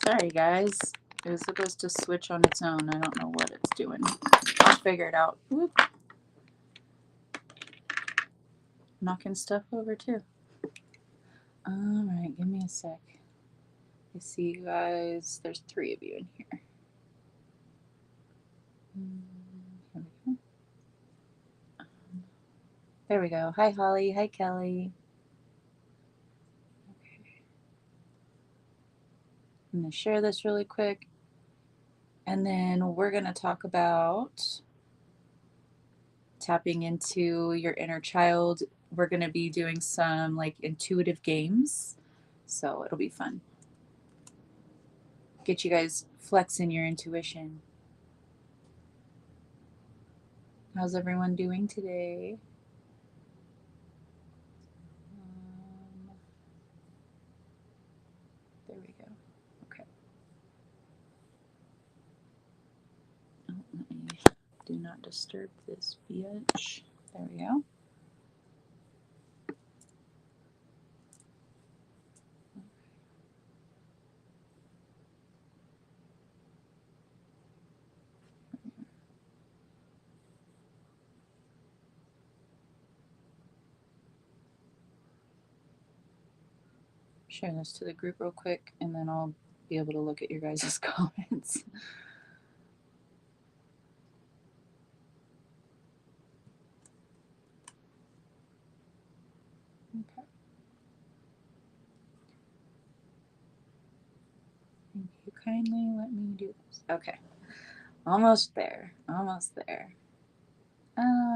Sorry, guys. It was supposed to switch on its own. I don't know what it's doing. I'll figure it out. Whoop. Knocking stuff over, too. Alright, give me a sec. I see you guys. There's 3 of you in here. Here we go. There we go. Hi, Holly. Hi, Kelly. Okay. I'm going to share this really quick. And then we're going to talk about tapping into your inner child. We're going to be doing some like intuitive games. So it'll be fun. Get you guys flexing your intuition. How's everyone doing today? There we go. Okay. Oh, let me do not disturb this bitch. There we go. Share this to the group real quick, and then I'll be able to look at your guys' comments. Okay. Thank you kindly. Let me do this. Okay. Almost there. Almost there.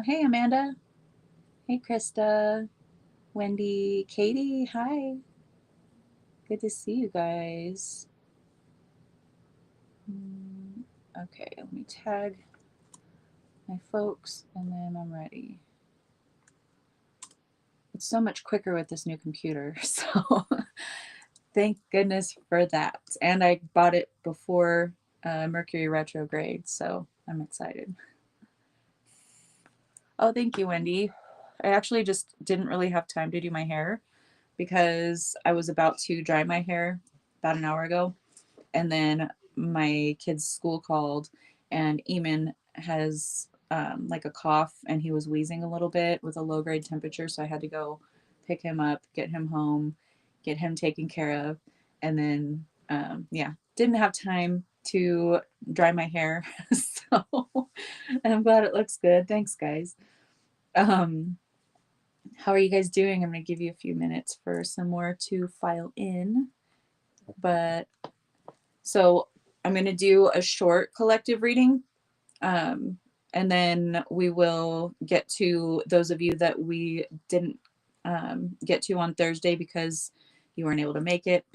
Hey, Amanda. Hey, Krista. Wendy. Katie. Hi. Good to see you guys. Okay, let me tag my folks, and then I'm ready. It's so much quicker with this new computer, so thank goodness for that. And I bought it before Mercury retrograde, so I'm excited. Oh, thank you, Wendy. I actually just didn't really have time to do my hair because I was about to dry my hair about an hour ago, and then my kid's school called, and Eamon has like a cough, and he was wheezing a little bit with a low grade temperature, so I had to go pick him up, get him home, get him taken care of, and then yeah, didn't have time to dry my hair. So I'm glad it looks good. Thanks, guys. How are you guys doing? I'm going to give you a few minutes for some more to file in, but so I'm going to do a short collective reading, and then we will get to those of you that we didn't get to on Thursday because you weren't able to make it.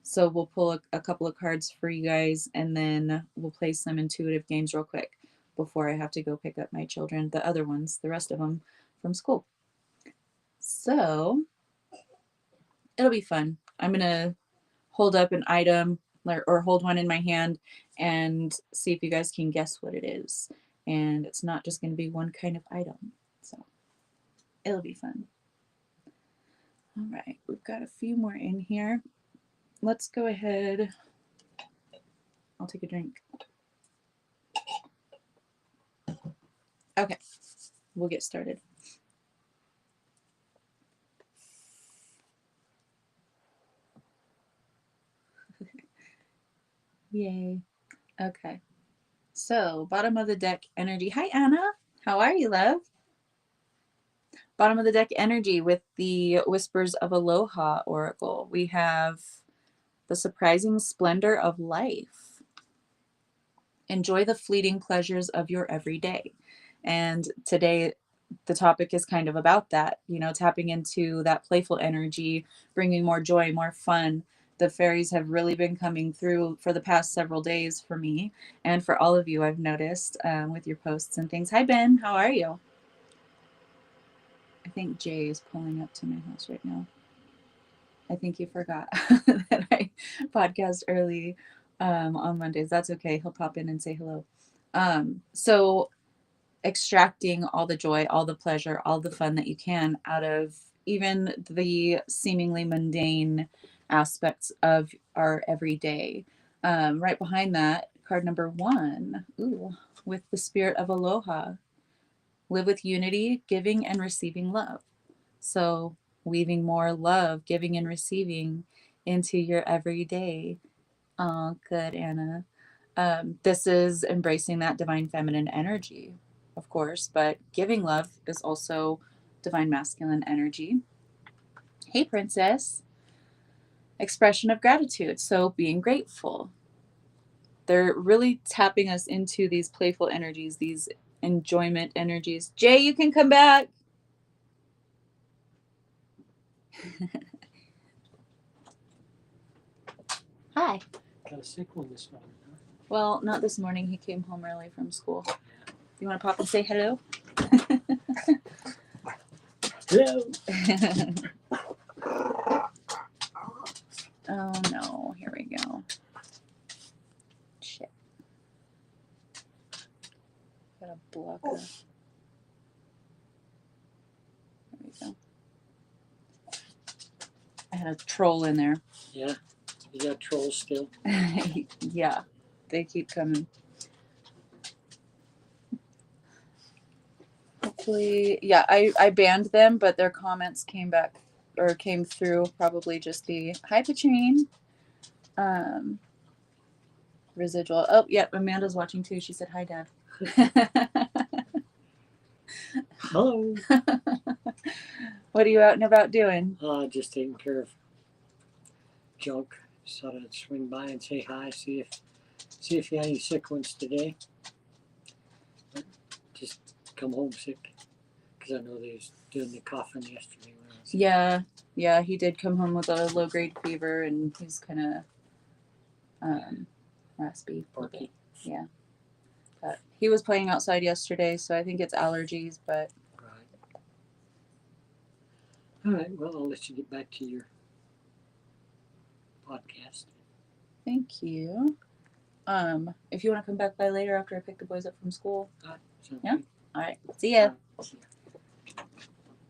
So we'll pull a couple of cards for you guys, and then we'll play some intuitive games real quick before I have to go pick up my children, the other ones, the rest of them, from school. So it'll be fun. I'm going to hold up an item or hold one in my hand and see if you guys can guess what it is. And it's not just going to be one kind of item. So it'll be fun. All right, we've got a few more in here. Let's go ahead. I'll take a drink. Okay, we'll get started. Yay. Okay. So, bottom of the deck energy. Hi, Anna. How are you, love? Bottom of the deck energy with the Whispers of Aloha Oracle. We have the surprising splendor of life. Enjoy the fleeting pleasures of your everyday. And today, the topic is kind of about that, you know, tapping into that playful energy, bringing more joy, more fun. The fairies have really been coming through for the past several days for me and for all of you, I've noticed with your posts and things. Hi, Ben. How are you? I think Jay is pulling up to my house right now. I think you forgot that I podcast early on Mondays. That's okay. He'll pop in and say hello. So extracting all the joy, all the pleasure, all the fun that you can out of even the seemingly mundane aspects of our everyday. Right behind that, card number 1, ooh, with the spirit of aloha. Live with unity, giving and receiving love. So weaving more love, giving and receiving into your everyday. Oh, good, Anna. This is embracing that divine feminine energy, of course, but giving love is also divine masculine energy. Hey, princess. Expression of gratitude. So being grateful. They're really tapping us into these playful energies, these enjoyment energies. Jay, you can come back. Hi. Got a sick one this morning, huh? Well, not this morning. He came home early from school. You want to pop and say hello? Hello. Oh no, here we go. Shit. Got a blocker. There we go. I had a troll in there. Yeah, you got trolls still. Yeah, they keep coming. Hopefully, yeah, I banned them, but their comments came back or came through. Probably just the hi, Patrine. Residual. Oh, yeah, Amanda's watching too. She said hi, Dad. Hello. What are you out and about doing? Just taking care of junk. Just thought I'd swing by and say hi. See if you had any sick ones today. But just come home sick because I know they was doing the coughing yesterday. When I was Yeah, he did come home with a low grade fever, and he's kind of raspy. Barky. Yeah, but he was playing outside yesterday, so I think it's allergies. But Right. All right. Well, I'll let you get back to your podcast. thank you. If you want to come back by later after I pick the boys up from school. Yeah? Good. All right. See ya.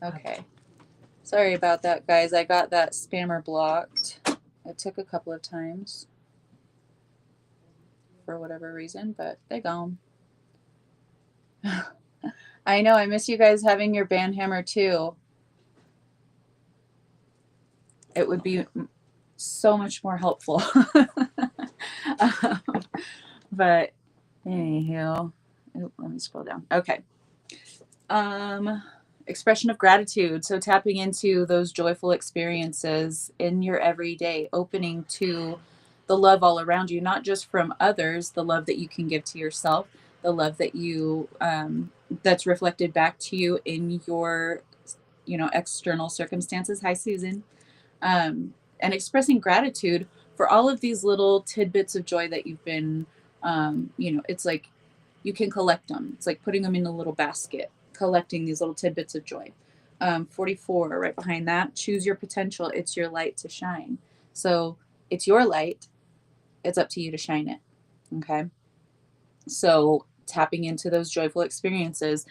Okay. Sorry about that, guys. I got that spammer blocked. It took a couple of times for whatever reason, but they gone. I know. I miss you guys having your band hammer too. It would be so much more helpful. But anywho, let me scroll down. Okay. Expression of gratitude. So tapping into those joyful experiences in your everyday, opening to the love all around you, not just from others, the love that you can give to yourself, the love that you that's reflected back to you in your external circumstances. Hi, Susan. And expressing gratitude for all of these little tidbits of joy that you've been it's like you can collect them. It's like putting them in a little basket, collecting these little tidbits of joy. 44, right behind that, choose your potential. It's your light to shine. So it's your light. It's up to you to shine it. Okay. So tapping into those joyful experiences,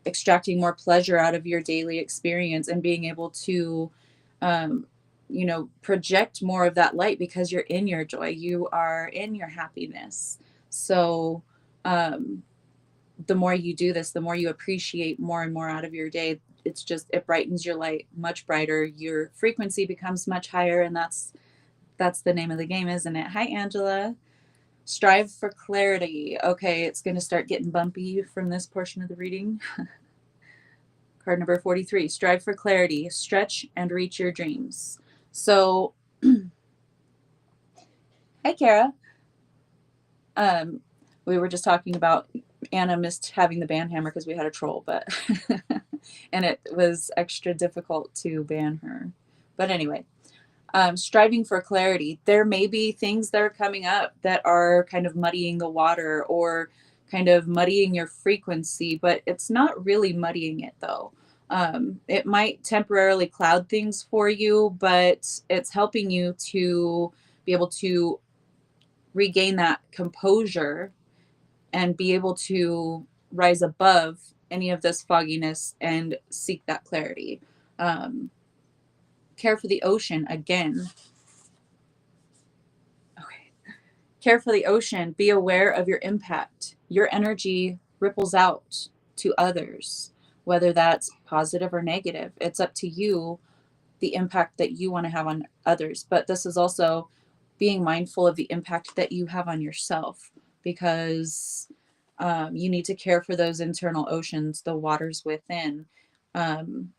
extracting more pleasure out of your daily experience, and being able to, project more of that light because you're in your joy. You are in your happiness. So, the more you do this, the more you appreciate more and more out of your day. It brightens your light much brighter. Your frequency becomes much higher, and that's the name of the game, isn't it? Hi, Angela. Strive for clarity. Okay, it's going to start getting bumpy from this portion of the reading. Card number 43. Strive for clarity. Stretch and reach your dreams. So, hi, Kara. We were just talking about Anna missed having the ban hammer because we had a troll, but and it was extra difficult to ban her. But anyway, striving for clarity. There may be things that are coming up that are kind of muddying the water or kind of muddying your frequency, but it's not really muddying it though. It might temporarily cloud things for you, but it's helping you to be able to regain that composure and be able to rise above any of this fogginess and seek that clarity. Care for the ocean again. Care for the ocean. Be aware of your impact. Your energy ripples out to others, whether that's positive or negative. It's up to you, the impact that you want to have on others. But this is also being mindful of the impact that you have on yourself, because you need to care for those internal oceans, the waters within. Um,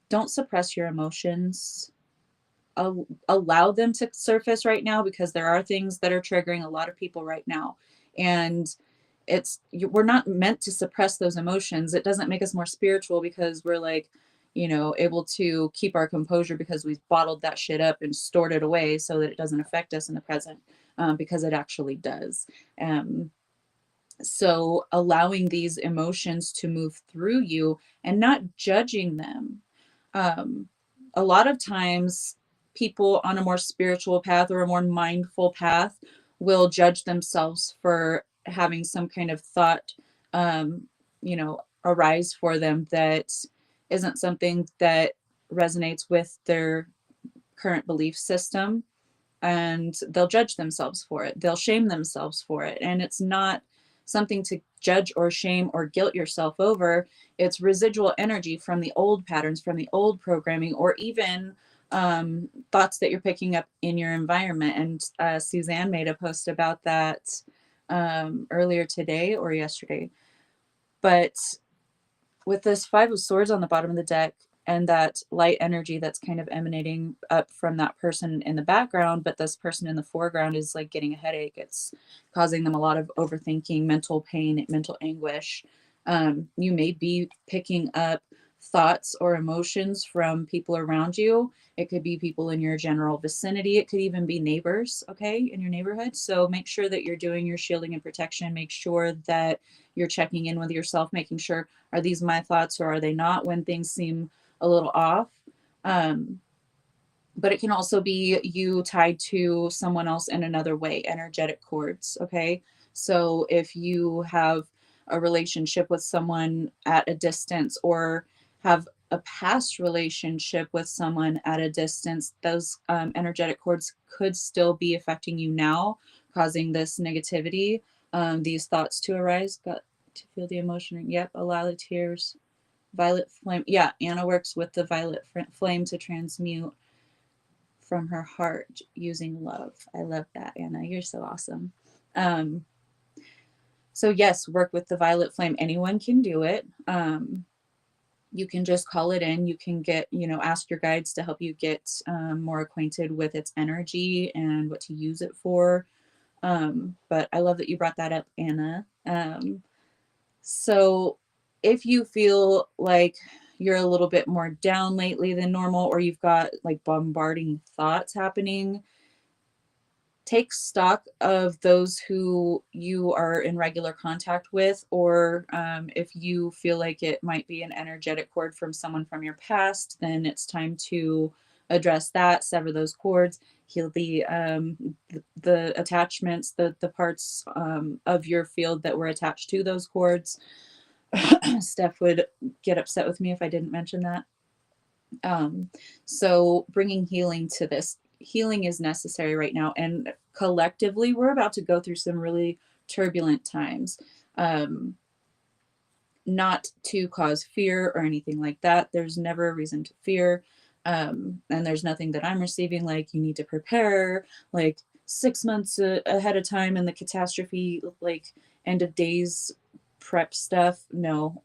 don't suppress your emotions. Allow them to surface right now, because there are things that are triggering a lot of people right now. And we're not meant to suppress those emotions. It doesn't make us more spiritual because we're like, able to keep our composure because we've bottled that shit up and stored it away so that it doesn't affect us in the present, because it actually does. um, so allowing these emotions to move through you and not judging them. um, a lot of times people on a more spiritual path or a more mindful path will judge themselves for having some kind of thought, arise for them that isn't something that resonates with their current belief system, and they'll judge themselves for it. They'll shame themselves for it. And it's not something to judge or shame or guilt yourself over. It's residual energy from the old patterns, from the old programming, or even thoughts that you're picking up in your environment. And Suzanne made a post about that earlier today or yesterday. But with this Five of Swords on the bottom of the deck, and that light energy that's kind of emanating up from that person in the background, but this person in the foreground is like getting a headache. It's causing them a lot of overthinking, mental pain, mental anguish. You may be picking up thoughts or emotions from people around you. It could be people in your general vicinity. It could even be neighbors, okay, in your neighborhood. So make sure that you're doing your shielding and protection. Make sure that you're checking in with yourself, making sure, are these my thoughts or are they not, when things seem a little off. Um, but it can also be you tied to someone else in another way, energetic cords. Okay. So if you have a relationship with someone at a distance, or have a past relationship with someone at a distance, those energetic cords could still be affecting you now, causing this negativity, these thoughts to arise. Got to feel the emotion. Yep. Allow the tears. Violet flame. Yeah, Anna works with the violet flame to transmute from her heart using love. I love that, Anna. You're so awesome. Um, so yes, work with the violet flame. Anyone can do it. You can just call it in. You can get, ask your guides to help you get more acquainted with its energy and what to use it for. But I love that you brought that up, Anna. So if you feel like you're a little bit more down lately than normal, or you've got like bombarding thoughts happening, take stock of those who you are in regular contact with, or if you feel like it might be an energetic cord from someone from your past, then it's time to address that, sever those cords, heal the attachments, the parts of your field that were attached to those cords. Steph would get upset with me if I didn't mention that. Um, so bringing healing to this. Healing is necessary right now. And collectively, we're about to go through some really turbulent times. Um, Not to cause fear or anything like that. There's never a reason to fear. And there's nothing that I'm receiving like you need to prepare like 6 months ahead of time in the catastrophe, like end of days prep stuff. No,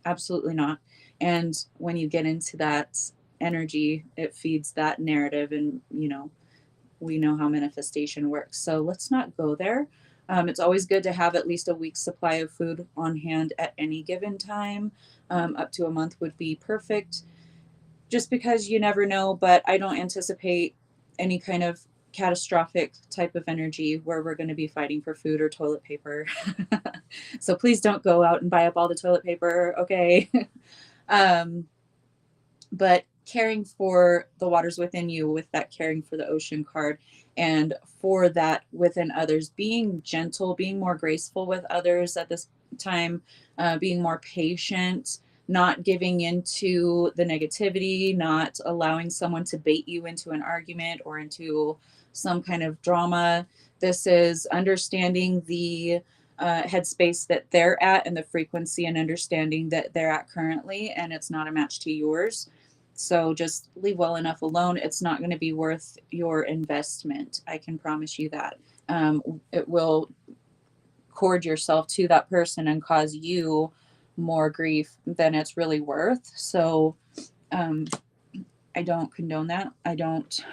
absolutely not. And when you get into that energy, it feeds that narrative, and we know how manifestation works. So let's not go there. It's always good to have at least a week's supply of food on hand at any given time. Up to a month would be perfect, just because you never know. But I don't anticipate any kind of catastrophic type of energy where we're going to be fighting for food or toilet paper. So please don't go out and buy up all the toilet paper, okay? um, but caring for the waters within you with that caring for the ocean card, and for that within others, being gentle, being more graceful with others at this time, being more patient, not giving into the negativity, not allowing someone to bait you into an argument or into some kind of drama. This is understanding the headspace that they're at and the frequency and understanding that they're at currently, and it's not a match to yours. So just leave well enough alone. It's not going to be worth your investment. I can promise you that. It will cord yourself to that person and cause you more grief than it's really worth. So um, I don't condone that. I don't.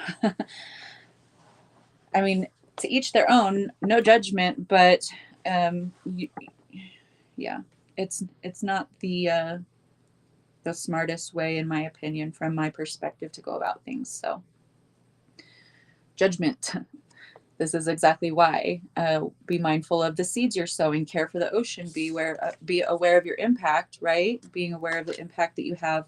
I mean, to each their own, no judgment, but you, yeah, it's not the smartest way, in my opinion, from my perspective, to go about things. So judgment. This is exactly why. Be mindful of the seeds you're sowing. Care for the ocean. Be aware of your impact. Right, being aware of the impact that you have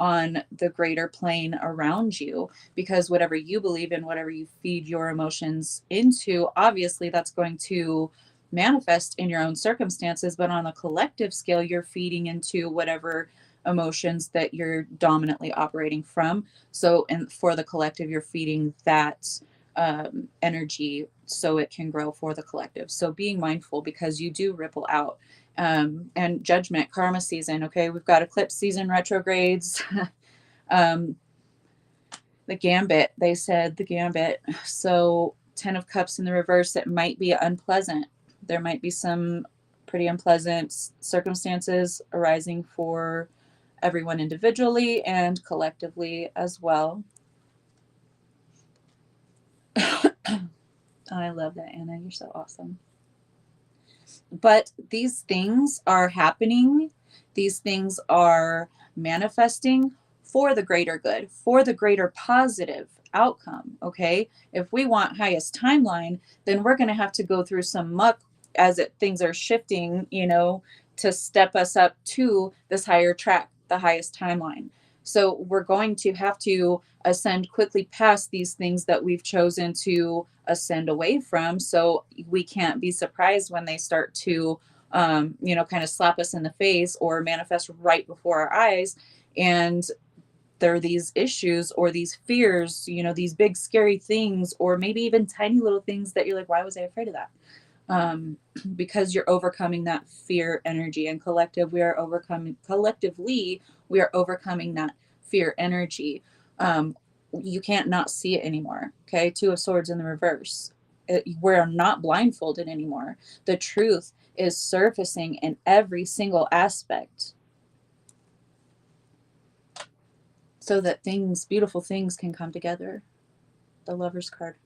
on the greater plane around you. Because whatever you believe in, whatever you feed your emotions into, obviously that's going to manifest in your own circumstances. But on a collective scale, you're feeding into whatever emotions that you're dominantly operating from. So, and for the collective, you're feeding that energy so it can grow for the collective. So being mindful, because you do ripple out. And judgment, karma season. Okay, we've got eclipse season, retrogrades. um, the gambit, they said the gambit. So 10 of cups in the reverse, it might be unpleasant. There might be some pretty unpleasant circumstances arising for everyone individually and collectively as well. I love that, Anna. You're so awesome. But these things are happening. These things are manifesting for the greater good, for the greater positive outcome. Okay. If we want highest timeline, then we're going to have to go through some muck as things are shifting, to step us up to this higher track, the highest timeline. So we're going to have to ascend quickly past these things that we've chosen to ascend away from. So we can't be surprised when they start to, kind of slap us in the face or manifest right before our eyes. And there are these issues or these fears, these big scary things, or maybe even tiny little things that you're like, why was I afraid of that? Because you're overcoming that fear energy, and collectively we are overcoming that fear energy. You can't not see it anymore. Okay, Two of Swords in the reverse. We're not blindfolded anymore. The truth is surfacing in every single aspect, so that beautiful things can come together. The Lover's card.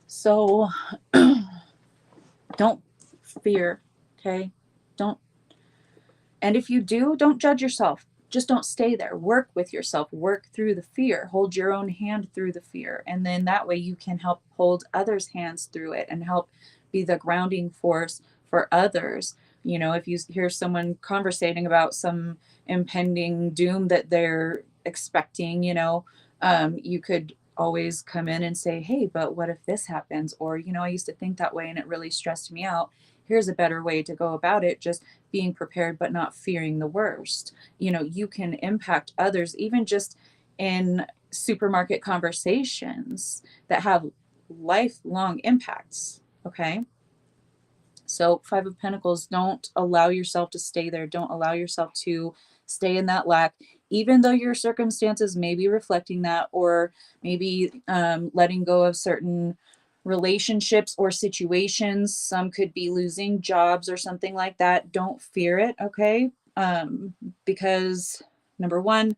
So don't fear. Okay, don't. And if you do, don't judge yourself. Just don't stay there. Work with yourself. Work through the fear. Hold your own hand through the fear. And then that way you can help hold others' hands through it and help be the grounding force for others. If you hear someone conversating about some impending doom that they're expecting, you could always come in and say, hey, but what if this happens? Or, I used to think that way and it really stressed me out. Here's a better way to go about it. Just being prepared, but not fearing the worst. You can impact others, even just in supermarket conversations that have lifelong impacts. Okay. So, Five of Pentacles, don't allow yourself to stay there. Don't allow yourself to stay in that lack, even though your circumstances may be reflecting that, or maybe letting go of certain relationships or situations. Some could be losing jobs or something like that. Don't fear it, okay? Because number one,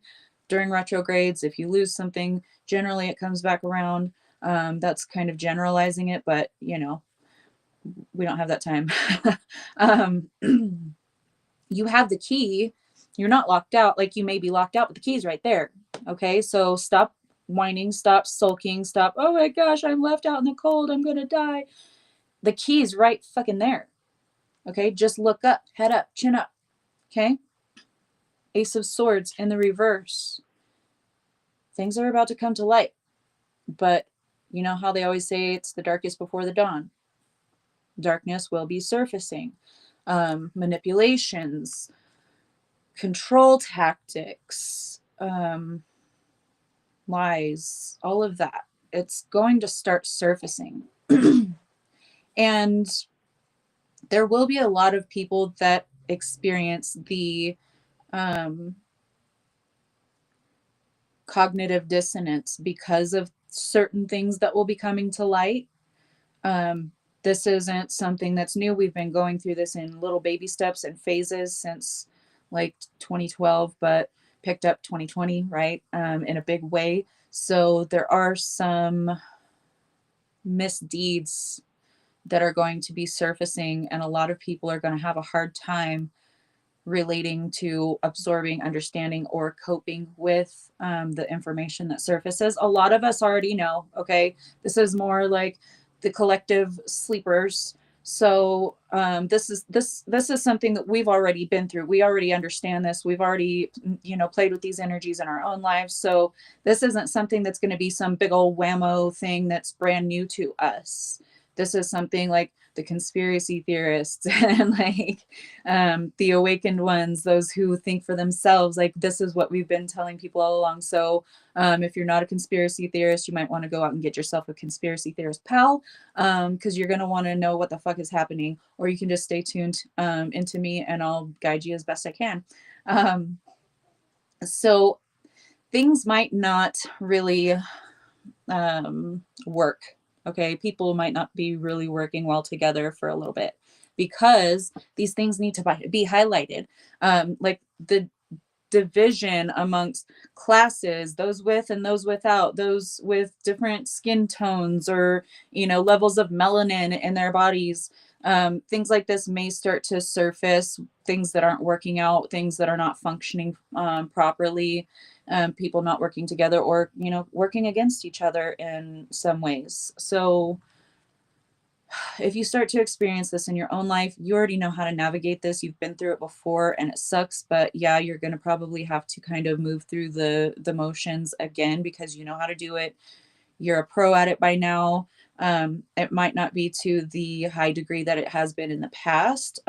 during retrogrades, if you lose something, generally it comes back around. That's kind of generalizing it, but we don't have that time. um, you have the key. You're not locked out. Like, you may be locked out, but the key's right there. Okay. So stop whining, stop sulking, stop, oh my gosh, I'm left out in the cold, I'm going to die. The key's right fucking there. Okay. Just look up, head up, chin up. Okay. Ace of Swords in the reverse. Things are about to come to light, but you know how they always say it's the darkest before the dawn. Darkness will be surfacing. Manipulations, control tactics, lies, all of that. It's going to start surfacing. And there will be a lot of people that experience the um, cognitive dissonance because of certain things that will be coming to light. Um, this isn't something that's new. We've been going through this in little baby steps and phases since like 2012, but picked up 2020, right? In a big way. So there are some misdeeds that are going to be surfacing, and a lot of people are going to have a hard time relating to absorbing, understanding, or coping with the information that surfaces. A lot of us already know, okay? This is more like the collective sleepers. So this is something that we've already been through. We already understand this. We've already, played with these energies in our own lives. So this isn't something that's going to be some big old whammo thing that's brand new to us. This is something like the conspiracy theorists and like the awakened ones, those who think for themselves. Like, this is what we've been telling people all along. So if you're not a conspiracy theorist, you might want to go out and get yourself a conspiracy theorist pal, because you're going to want to know what the fuck is happening. Or you can just stay tuned into me and I'll guide you as best I can. So things might not really work. Okay, people might not be really working well together for a little bit because these things need to be highlighted. Like the division amongst classes, those with and those without, those with different skin tones or, levels of melanin in their bodies. Things like this may start to surface, things that aren't working out, things that are not functioning properly, people not working together, or, working against each other in some ways. So if you start to experience this in your own life, you already know how to navigate this. You've been through it before and it sucks, but yeah, you're going to probably have to kind of move through the motions again because you know how to do it. You're a pro at it by now. It might not be to the high degree that it has been in the past.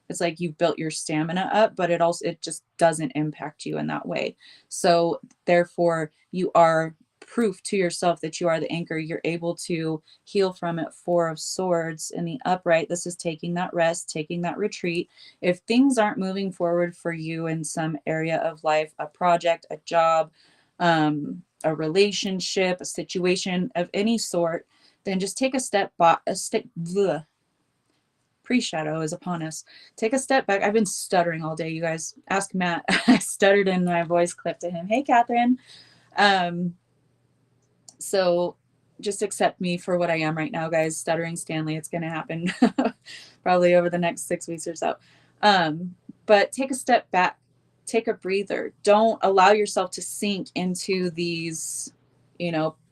It's like you've built your stamina up, but it just doesn't impact you in that way. So therefore you are proof to yourself that you are the anchor. You're able to heal from it. 4 of Swords in the upright. This is taking that rest, taking that retreat. If things aren't moving forward for you in some area of life, a project, a job, a relationship, a situation of any sort, then just take a step back. Pre-shadow is upon us. Take a step back. I've been stuttering all day, you guys. Ask Matt. I stuttered in my voice clip to him. Hey, Catherine. So just accept me for what I am right now, guys. Stuttering Stanley. It's going to happen probably over the next 6 weeks or so. But take a step back. Take a breather. Don't allow yourself to sink into these,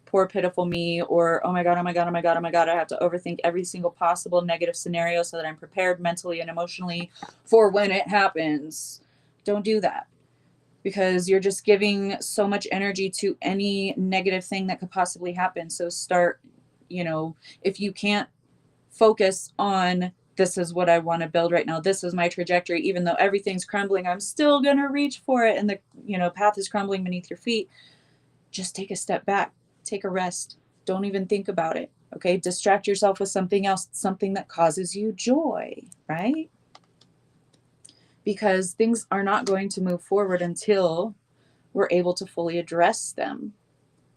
poor pitiful me, or oh my god, oh my god, oh my god, oh my god, I have to overthink every single possible negative scenario so that I'm prepared mentally and emotionally for when it happens. Don't do that, because you're just giving so much energy to any negative thing that could possibly happen. So start, if you can't focus on this is what I want to build right now, this is my trajectory, even though everything's crumbling, I'm still going to reach for it, and the path is crumbling beneath your feet. Just take a step back, take a rest, don't even think about it. Okay, distract yourself with something else, something that causes you joy, right? Because things are not going to move forward until we're able to fully address them.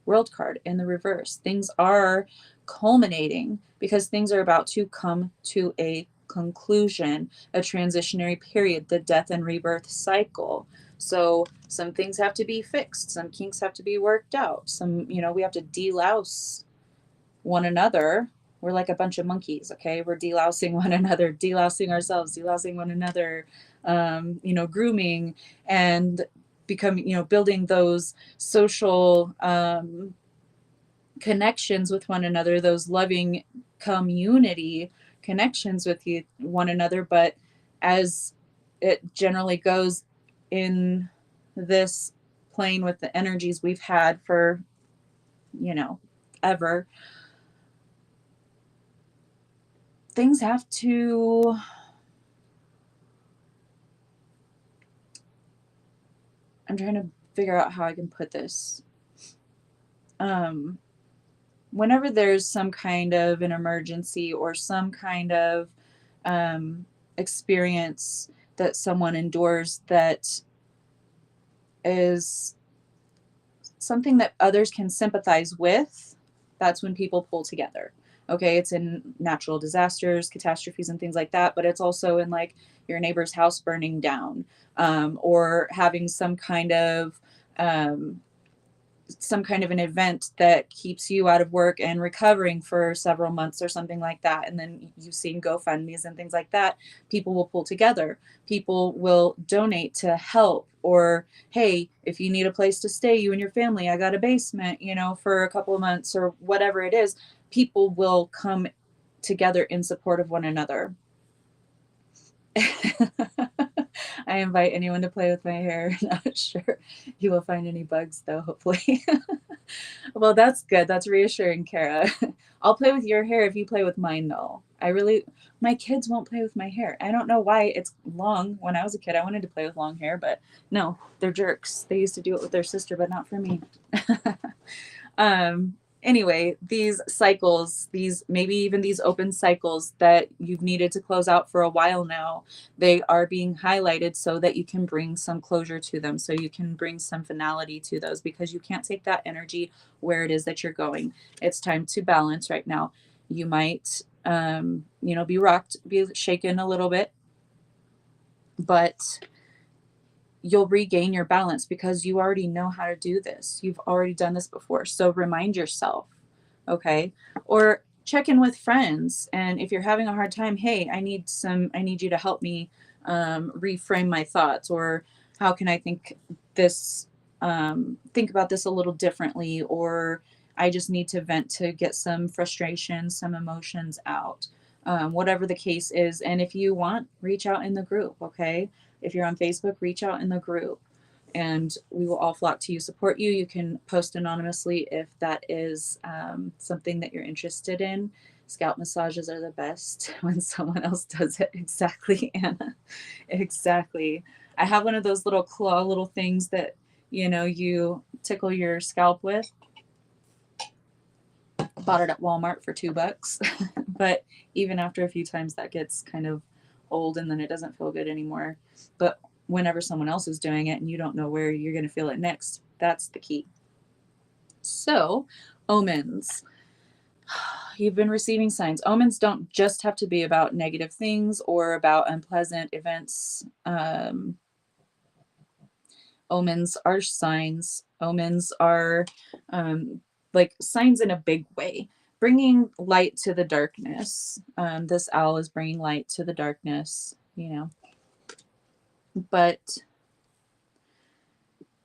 World card in the reverse. Things are culminating because things are about to come to a conclusion, a transitionary period, the death and rebirth cycle. So some things have to be fixed, some kinks have to be worked out, some, we have to delouse one another. We're like a bunch of monkeys, okay? We're delousing one another, delousing ourselves, delousing one another, grooming and becoming, building those social connections with one another, those loving community connections with one another. But as it generally goes in this plane with the energies we've had for, ever, things have to I'm trying to figure out how I can put this. Whenever there's some kind of an emergency or some kind of experience that someone endures that is something that others can sympathize with, that's when people pull together. Okay, it's in natural disasters, catastrophes, and things like that, but it's also in like your neighbor's house burning down, or having some kind of an event that keeps you out of work and recovering for several months or something like that. And then you've seen GoFundMe's and things like that. People will pull together. People will donate to help, or, hey, if you need a place to stay, you and your family, I got a basement, for a couple of months or whatever it is, people will come together in support of one another. I invite anyone to play with my hair. Not sure you will find any bugs though, hopefully. Well, that's good. That's reassuring, Kara. I'll play with your hair if you play with mine though. My kids won't play with my hair. I don't know why. It's long. When I was a kid, I wanted to play with long hair, but no, they're jerks. They used to do it with their sister, but not for me. Anyway, these cycles, maybe even these open cycles that you've needed to close out for a while now, they are being highlighted so that you can bring some closure to them, so you can bring some finality to those, because you can't take that energy where it is that you're going. It's time to balance right now. You might be rocked, be shaken a little bit, but you'll regain your balance because you already know how to do this. You've already done this before. So remind yourself, okay? Or check in with friends. And if you're having a hard time, hey, I need you to help me reframe my thoughts, or how can I think about this a little differently, or I just need to vent to get some frustration, some emotions out. Whatever the case is. And if you want, reach out in the group, okay? If you're on Facebook, reach out in the group and we will all flock to you, support you. You can post anonymously if that is something that you're interested in. Scalp massages are the best when someone else does it. Exactly, Anna. Exactly. I have one of those little claw little things that, you tickle your scalp with. Bought it at Walmart for $2. But even after a few times, that gets kind of old and then it doesn't feel good anymore. But whenever someone else is doing it and you don't know where you're going to feel it next, that's the key. So, omens. You've been receiving signs. Omens don't just have to be about negative things or about unpleasant events. Omens are signs. Omens are like signs in a big way, bringing light to the darkness. This owl is bringing light to the darkness, but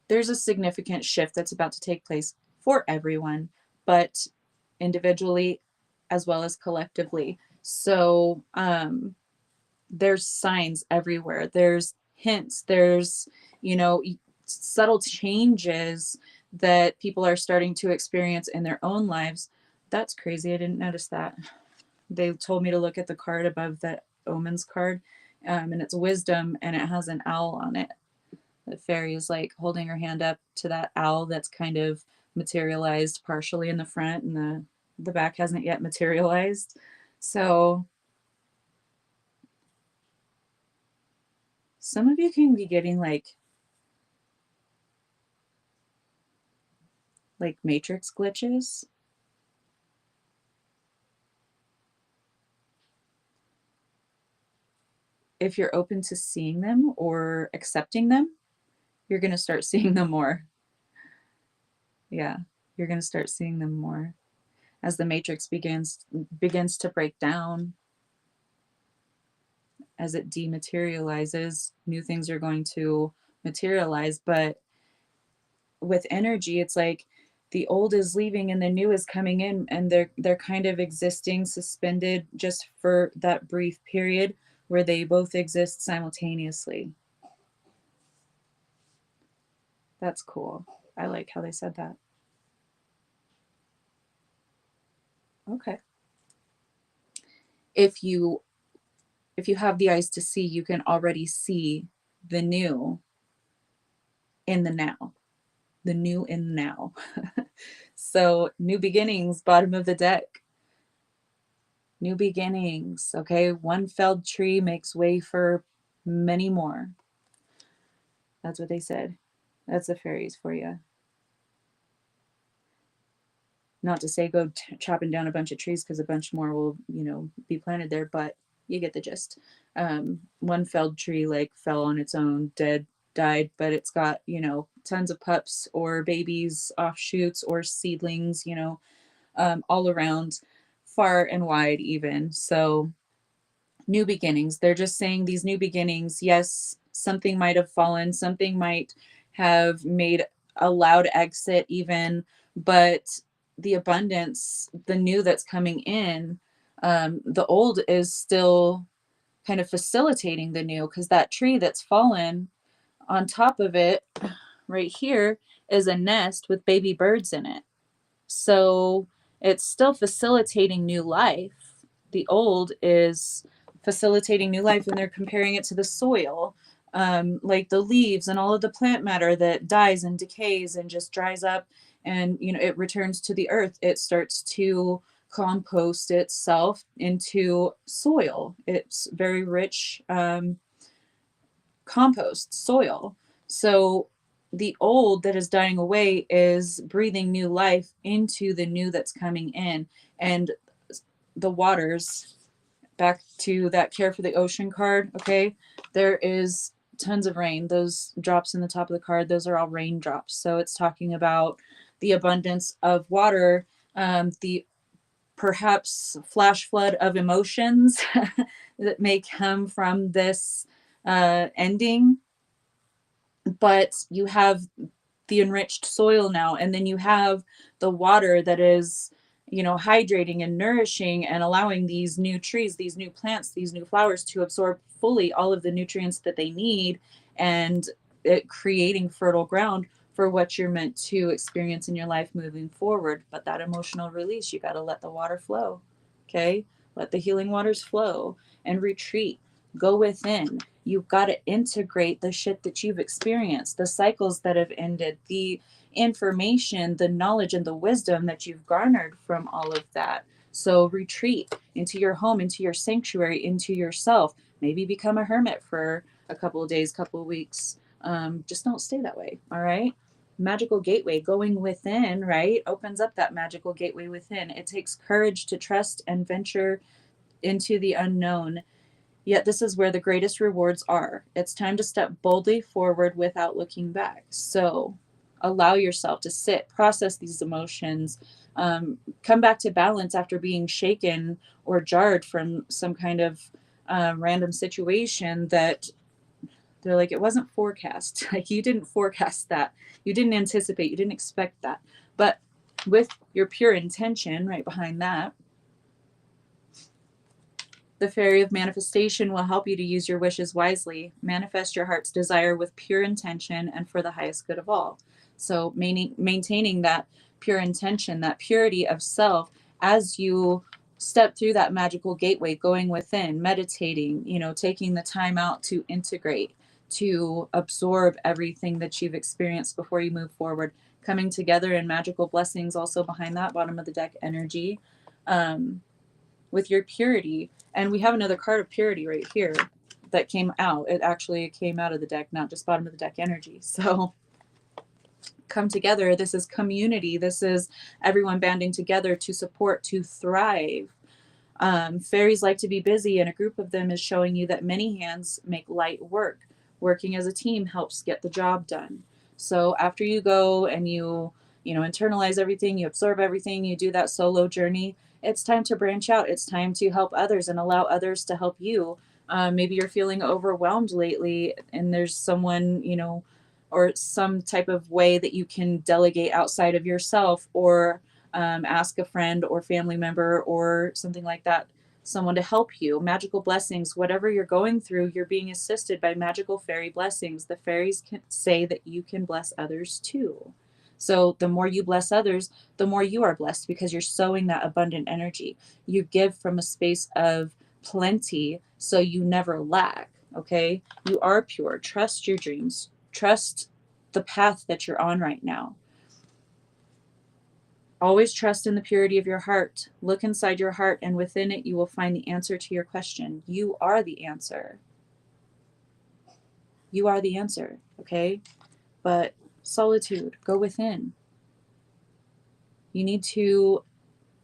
there's a significant shift that's about to take place for everyone, but individually as well as collectively. So there's signs everywhere. There's hints. There's, subtle changes that people are starting to experience in their own lives. That's crazy. I didn't notice that. They told me to look at the card above that omens card, and it's wisdom, and it has an owl on it. The fairy is like holding her hand up to that owl that's kind of materialized partially in the front, and the back hasn't yet materialized. So some of you can be getting like matrix glitches. If you're open to seeing them or accepting them, you're going to start seeing them more. Yeah, you're going to start seeing them more as the matrix begins to break down. As it dematerializes, new things are going to materialize. But with energy, it's like the old is leaving and the new is coming in, and they're kind of existing suspended just for that brief period where they both exist simultaneously. That's cool. I like how they said that. Okay. If you have the eyes to see, you can already see the new in the now. the new and now. So, new beginnings, bottom of the deck. New beginnings, okay? One felled tree makes way for many more. That's what they said. That's the fairies for you. Not to say go chopping down a bunch of trees because a bunch more will, be planted there, but you get the gist. One felled tree like fell on its own, dead, died, but it's got, tons of pups or babies, offshoots or seedlings, all around, far and wide even. So new beginnings. They're just saying these new beginnings, yes, something might have fallen, something might have made a loud exit even, but the abundance, the new that's coming in, the old is still kind of facilitating the new, because that tree that's fallen, on top of it right here is a nest with baby birds in it. So it's still facilitating new life. The old is facilitating new life, and they're comparing it to the soil, like the leaves and all of the plant matter that dies and decays and just dries up, and it returns to the earth. It starts to compost itself into soil. It's very rich, compost soil. So the old that is dying away is breathing new life into the new that's coming in. And the waters, back to that care for the ocean card, okay? There is tons of rain. Those drops in the top of the card, those are all raindrops. So it's talking about the abundance of water, the perhaps flash flood of emotions that may come from this ending, but you have the enriched soil now, and then you have the water that is hydrating and nourishing and allowing these new trees, these new plants, these new flowers to absorb fully all of the nutrients that they need, and it creating fertile ground for what you're meant to experience in your life moving forward. But that emotional release, you got to let the water flow. Okay, let the healing waters flow and retreat. Go within. You've got to integrate the shit that you've experienced, the cycles that have ended, the information, the knowledge, and the wisdom that you've garnered from all of that. So retreat into your home, into your sanctuary, into yourself. Maybe become a hermit for a couple of days, couple of weeks. Just don't stay that way. All right. Magical gateway, going within, right, opens up that magical gateway within. It takes courage to trust and venture into the unknown. Yet this is where the greatest rewards are. It's time to step boldly forward without looking back. So allow yourself to sit, process these emotions, come back to balance after being shaken or jarred from some kind of random situation that they're like, it wasn't forecast. Like, you didn't forecast that. You didn't anticipate. You didn't expect that. But with your pure intention right behind that, the fairy of manifestation will help you to use your wishes wisely, manifest your heart's desire with pure intention and for the highest good of all. So maintaining that pure intention, that purity of self as you step through that magical gateway, going within, meditating, taking the time out to integrate, to absorb everything that you've experienced before you move forward, coming together in magical blessings also behind that bottom of the deck energy. With your purity. And we have another card of purity right here that came out. It actually came out of the deck, not just bottom of the deck energy. So come together. This is community. This is everyone banding together to support, to thrive. Fairies like to be busy, and a group of them is showing you that many hands make light work. Working as a team helps get the job done. So after you go and you internalize everything, you absorb everything, you do that solo journey, it's time to branch out. It's time to help others and allow others to help you. Maybe you're feeling overwhelmed lately, and there's someone, or some type of way that you can delegate outside of yourself, or ask a friend or family member or something like that, someone to help you. Magical blessings, whatever you're going through, you're being assisted by magical fairy blessings. The fairies can say that you can bless others too. So the more you bless others, the more you are blessed, because you're sowing that abundant energy. You give from a space of plenty, so you never lack. Okay. You are pure. Trust your dreams. Trust the path that you're on right now. Always trust in the purity of your heart. Look inside your heart, and within it, you will find the answer to your question. You are the answer. You are the answer, okay? But solitude, go within. You need to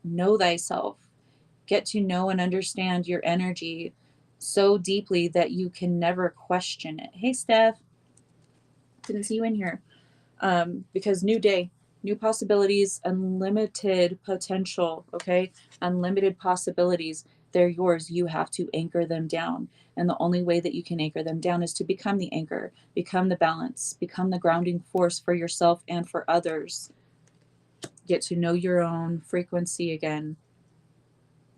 know thyself. Get to know and understand your energy so deeply that you can never question it. Hey, Steph. Didn't see you in here. Because new day, new possibilities, unlimited potential, okay? Unlimited possibilities. They're yours. You have to anchor them down. And the only way that you can anchor them down is to become the anchor, become the balance, become the grounding force for yourself and for others. Get to know your own frequency again.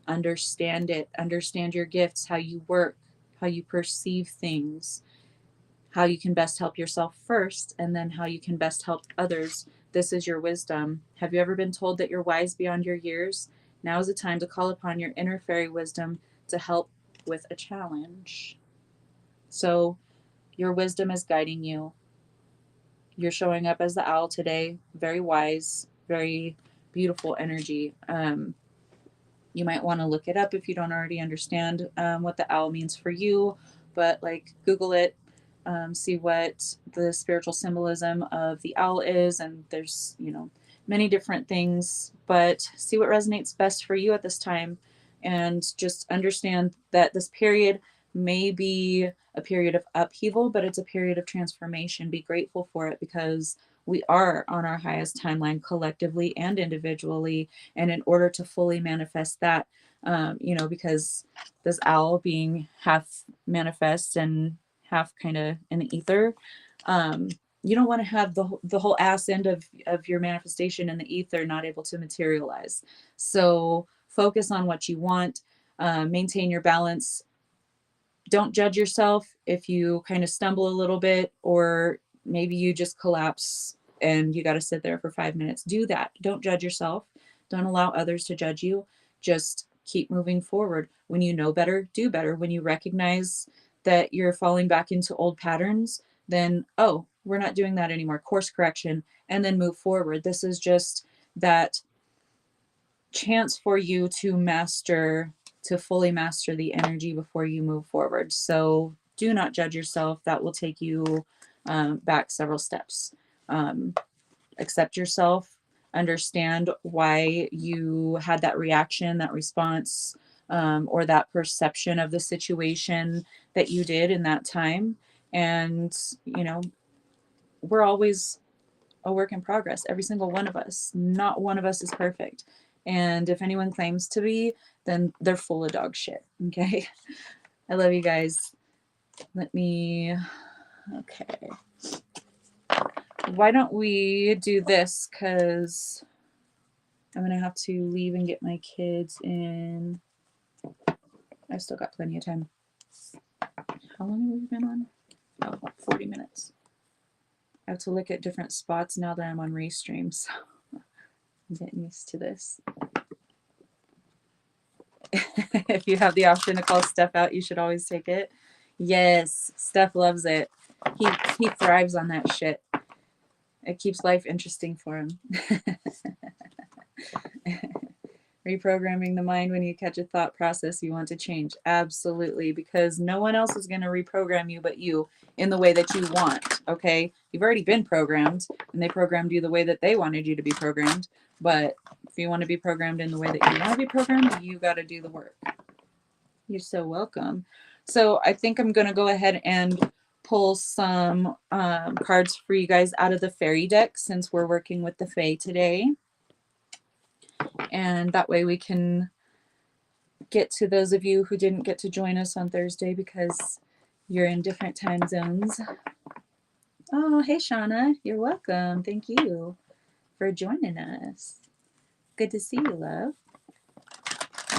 Understand it. Understand your gifts, how you work, how you perceive things, how you can best help yourself first, and then how you can best help others. This is your wisdom. Have you ever been told that you're wise beyond your years? Now is the time to call upon your inner fairy wisdom to help with a challenge. So your wisdom is guiding you. You're showing up as the owl today. Very wise, very beautiful energy. You might want to look it up if you don't already understand what the owl means for you, but like Google it, see what the spiritual symbolism of the owl is, and there's, you know, many different things, but see what resonates best for you at this time, and just understand that this period may be a period of upheaval, but it's a period of transformation. Be grateful for it, because we are on our highest timeline collectively and individually, and in order to fully manifest that, you know, because this owl being half manifest and half kind of in the ether, you don't want to have the whole ass end of your manifestation in the ether not able to materialize. So focus on what you want, maintain your balance. Don't judge yourself if you kind of stumble a little bit, or maybe you just collapse and you got to sit there for 5 minutes. Do that. Don't judge yourself. Don't allow others to judge you. Just keep moving forward. When you know better, do better. When you recognize that you're falling back into old patterns, then, oh, we're not doing that anymore. Course correction, and then move forward. This is just that chance for you to fully master the energy before you move forward. So do not judge yourself. That will take you back several steps. Accept yourself, understand why you had that reaction, that response, or that perception of the situation that you did in that time. And, you know, we're always a work in progress, every single one of us. Not one of us is perfect. And if anyone claims to be, then they're full of dog shit. Okay. I love you guys. Okay. Why don't we do this? Because I'm going to have to leave and get my kids in. I've still got plenty of time. How long have we been on? Oh, about 40 minutes. I have to look at different spots now that I'm on Restream, so I'm getting used to this. If you have the option to call Steph out, you should always take it. Yes, Steph loves it. He thrives on that shit. It keeps life interesting for him. Reprogramming the mind when you catch a thought process you want to change. Absolutely, because no one else is going to reprogram you but you in the way that you want, okay? You've already been programmed, and they programmed you the way that they wanted you to be programmed. But if you want to be programmed in the way that you want to be programmed, you got to do the work. You're so welcome. So I think I'm going to go ahead and pull some cards for you guys out of the fairy deck, since we're working with the fae today. And that way we can get to those of you who didn't get to join us on Thursday because you're in different time zones. Oh, hey, Shauna. You're welcome. Thank you for joining us. Good to see you, love.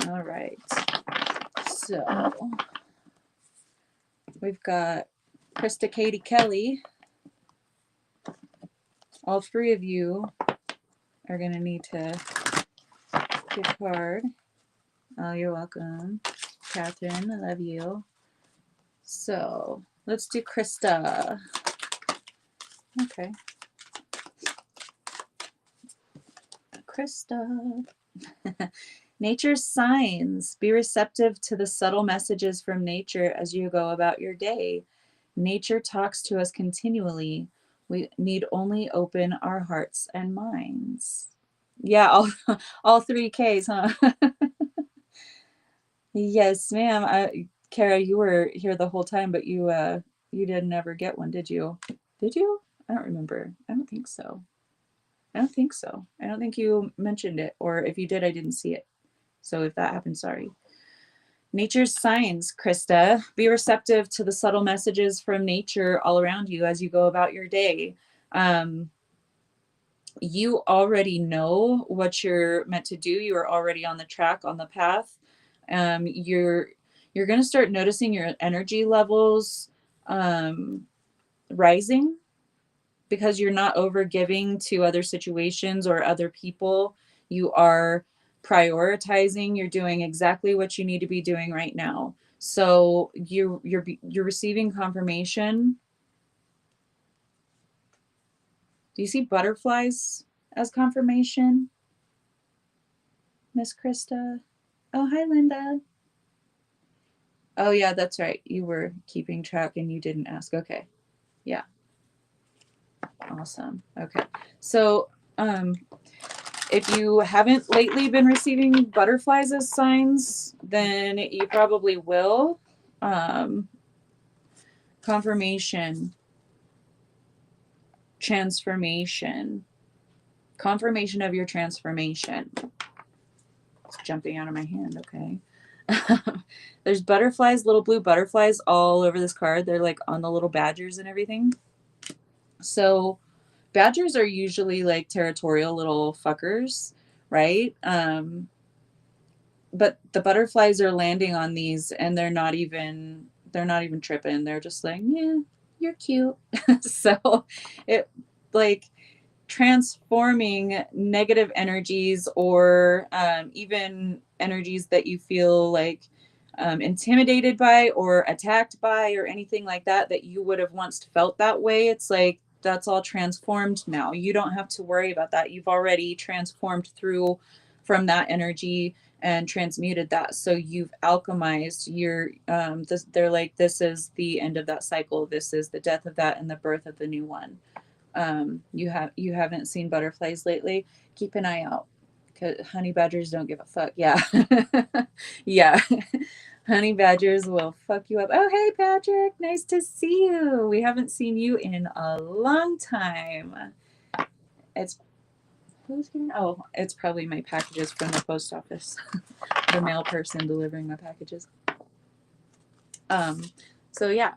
All right. So we've got Krista, Katie, Kelly. All three of you are going to need to get a card. Oh, you're welcome. Catherine, I love you. So let's do Krista. Okay. Krista. Nature's signs. Be receptive to the subtle messages from nature as you go about your day. Nature talks to us continually. We need only open our hearts and minds. Yeah, all three Ks, huh? Yes, ma'am. Kara, you were here the whole time, but you didn't ever get one, did you? Did you? I don't remember. I don't think so. I don't think so. I don't think you mentioned it, or if you did, I didn't see it. So if that happened, sorry. Nature's signs, Krista. Be receptive to the subtle messages from nature all around you as you go about your day. Um, you already know what you're meant to do. You are already on the track, on the path. You're going to start noticing your energy levels um, rising because you're not over giving to other situations or other people. You are prioritizing. You're doing exactly what you need to be doing right now. So you're receiving confirmation. Do you see butterflies as confirmation, Miss Krista? Oh, hi, Linda. Oh, yeah, that's right. You were keeping track and you didn't ask. Okay. Yeah. Awesome. Okay. So, if you haven't lately been receiving butterflies as signs, then you probably will. Um, confirmation, transformation, confirmation of your transformation. It's jumping out of my hand. Okay. There's butterflies, little blue butterflies all over this card. They're like on the little badgers and everything. So badgers are usually like territorial little fuckers, right? But the butterflies are landing on these and they're not even tripping. They're just like, yeah, you're cute. So it like transforming negative energies or even energies that you feel like intimidated by or attacked by or anything like that you would have once felt that way. It's like that's all transformed now. You don't have to worry about that. You've already transformed through from that energy and transmuted that. So you've alchemized your they're like, this is the end of that cycle. This is the death of that and the birth of the new one. You haven't seen butterflies lately, keep an eye out because honey badgers don't give a fuck. Yeah. Yeah. Honey badgers will fuck you up. Oh, hey, Patrick, nice to see you. We haven't seen you in a long time. It's who's getting, oh, it's probably my packages from the post office. The mail person delivering my packages. um so yeah,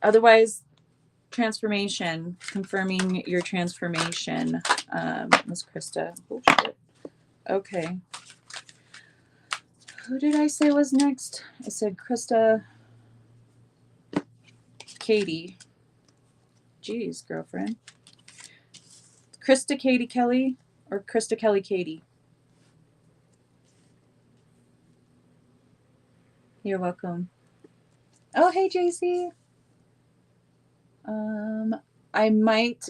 otherwise, transformation, confirming your transformation. Miss Krista. Oh shit. Okay. Who did I say was next? I said Krista, Katie. Jeez, girlfriend. Krista Katie Kelly or Krista Kelly Katie? You're welcome. Oh, hey, JC. I might.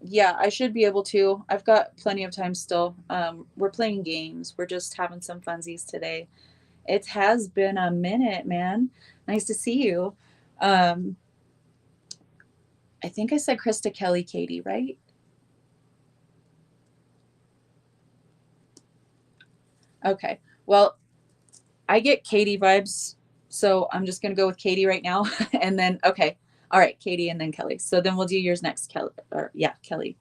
Yeah, I should be able to. I've got plenty of time still. We're playing games. We're just having some funsies today. It has been a minute, man. Nice to see you. Um, I think I said Krista Kelly Katie, right? Okay. Well, I get Katie vibes, so I'm just gonna go with Katie right now, and then okay, all right, Katie, and then Kelly. So then we'll do yours next, Kelly. Or yeah, Kelly.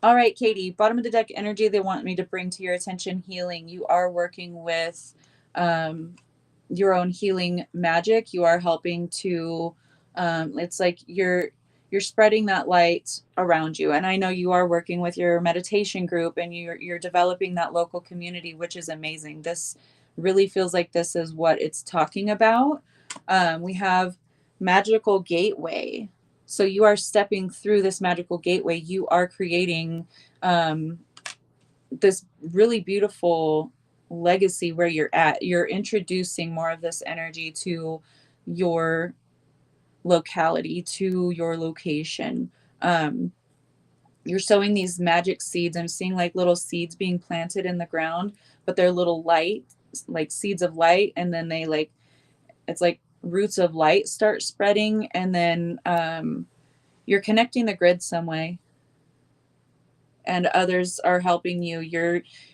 All right, Katie. Bottom of the deck energy. They want me to bring to your attention healing. You are working with um, your own healing magic. You are helping to. It's like you're spreading that light around you, and I know you are working with your meditation group, and you're developing that local community, which is amazing. This really feels like this is what it's talking about. We have magical gateway. So you are stepping through this magical gateway. You are creating um, this really beautiful legacy where you're at. You're introducing more of this energy to your locality, to your location. You're sowing these magic seeds. I'm seeing like little seeds being planted in the ground, but they're little light, like seeds of light. And then they like, it's like roots of light start spreading. And then you're connecting the grid some way, and others are helping you.